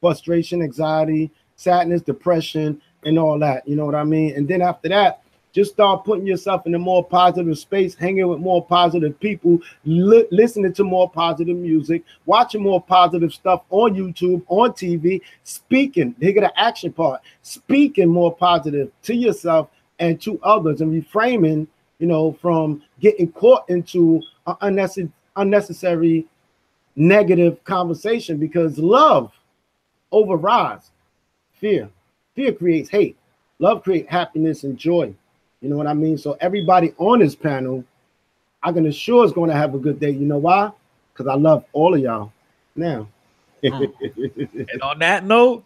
Speaker 2: frustration, anxiety, sadness, depression, and all that. You know what I mean? And then after that, Just start putting yourself in a more positive space, hanging with more positive people, listening to more positive music, watching more positive stuff on YouTube, on TV, speaking. Here get the action part. Speaking more positive to yourself and to others, and reframing, from getting caught into unnecessary negative conversation, because love overrides fear. Fear creates hate. Love creates happiness and joy. You know what I mean? So everybody on this panel, I can assure is going to have a good day. You know why? Because I love all of y'all. Now.
Speaker 1: And on that note,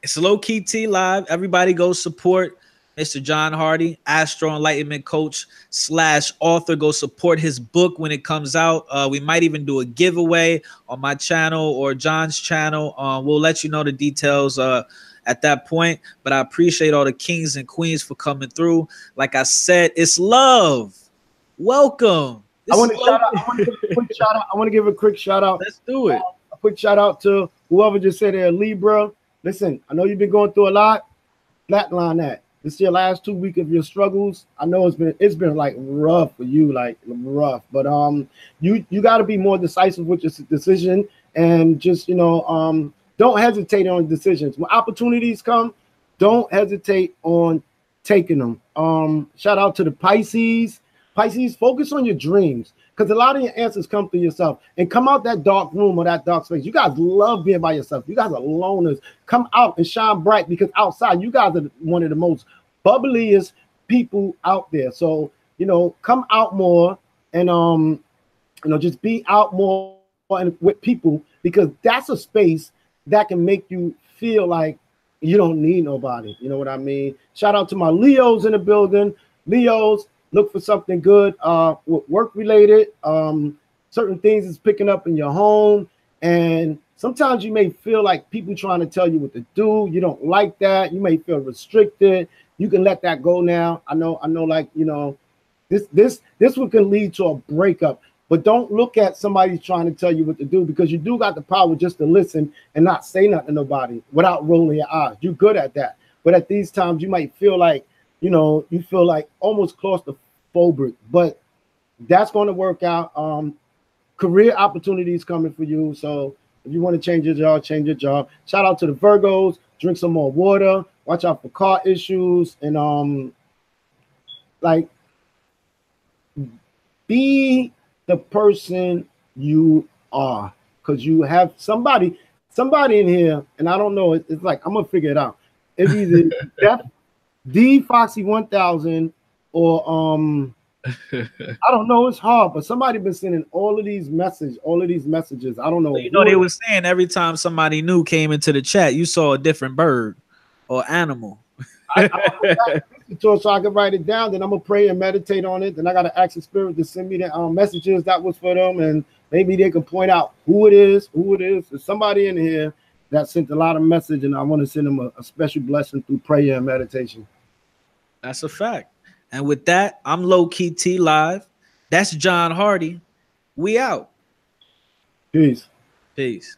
Speaker 1: it's Lowkey T Live. Everybody go support Mr. John Hardy, Astro Enlightenment Coach / author. Go support his book when it comes out. We might even do a giveaway on my channel or John's channel. We'll let you know the details at that point. But I appreciate all the kings and queens for coming through. Like I said, it's love. Welcome.
Speaker 2: I want to give a quick shout out.
Speaker 1: Let's do it.
Speaker 2: A quick shout out to whoever just said they're Libra. Listen, I know you've been going through a lot. Flatline that. This is your last 2 weeks of your struggles. I know it's been like rough for you, like rough. But you got to be more decisive with your decision, and just don't hesitate on decisions. When opportunities come, don't hesitate on taking them. Shout out to the Pisces. Pisces, focus on your dreams, because a lot of your answers come through yourself. And come out that dark room or that dark space. You guys love being by yourself. You guys are loners. Come out and shine bright, because outside you guys are one of the most bubbliest people out there. So come out more and just be out more and with people, because that's a space that can make you feel like you don't need nobody. You know what I mean? Shout out to my Leos in the building. Leos, look for something good work related. Certain things is picking up in your home, and sometimes you may feel like people trying to tell you what to do. You don't like that. You may feel restricted. You can let that go now. I know like this one can lead to a breakup, but don't look at somebody trying to tell you what to do, because you do got the power just to listen and not say nothing to nobody without rolling your eyes. You're good at that. But at these times you might feel like you feel like almost claustrophobic, but that's going to work out. Career opportunities coming for you. So if you want to change your job, change your job. Shout out to the Virgos. Drink some more water. Watch out for car issues, and like be the person you are, because you have somebody in here, and I don't know. It's like I'm gonna figure it out. It's either D Foxy 1000 or I don't know. It's hard, but somebody been sending all of these messages. I don't know.
Speaker 1: They were saying every time somebody new came into the chat, you saw a different bird or animal.
Speaker 2: So I can write it down. Then I'm gonna pray and meditate on it. Then I gotta ask the spirit to send me the messages that was for them, and maybe they can point out who it is. There's somebody in here that sent a lot of message, and I want to send them a special blessing through prayer and meditation.
Speaker 1: That's a fact. And with that, I'm Lowkey T Live. That's John Hardy. We out.
Speaker 2: Peace.
Speaker 1: Peace.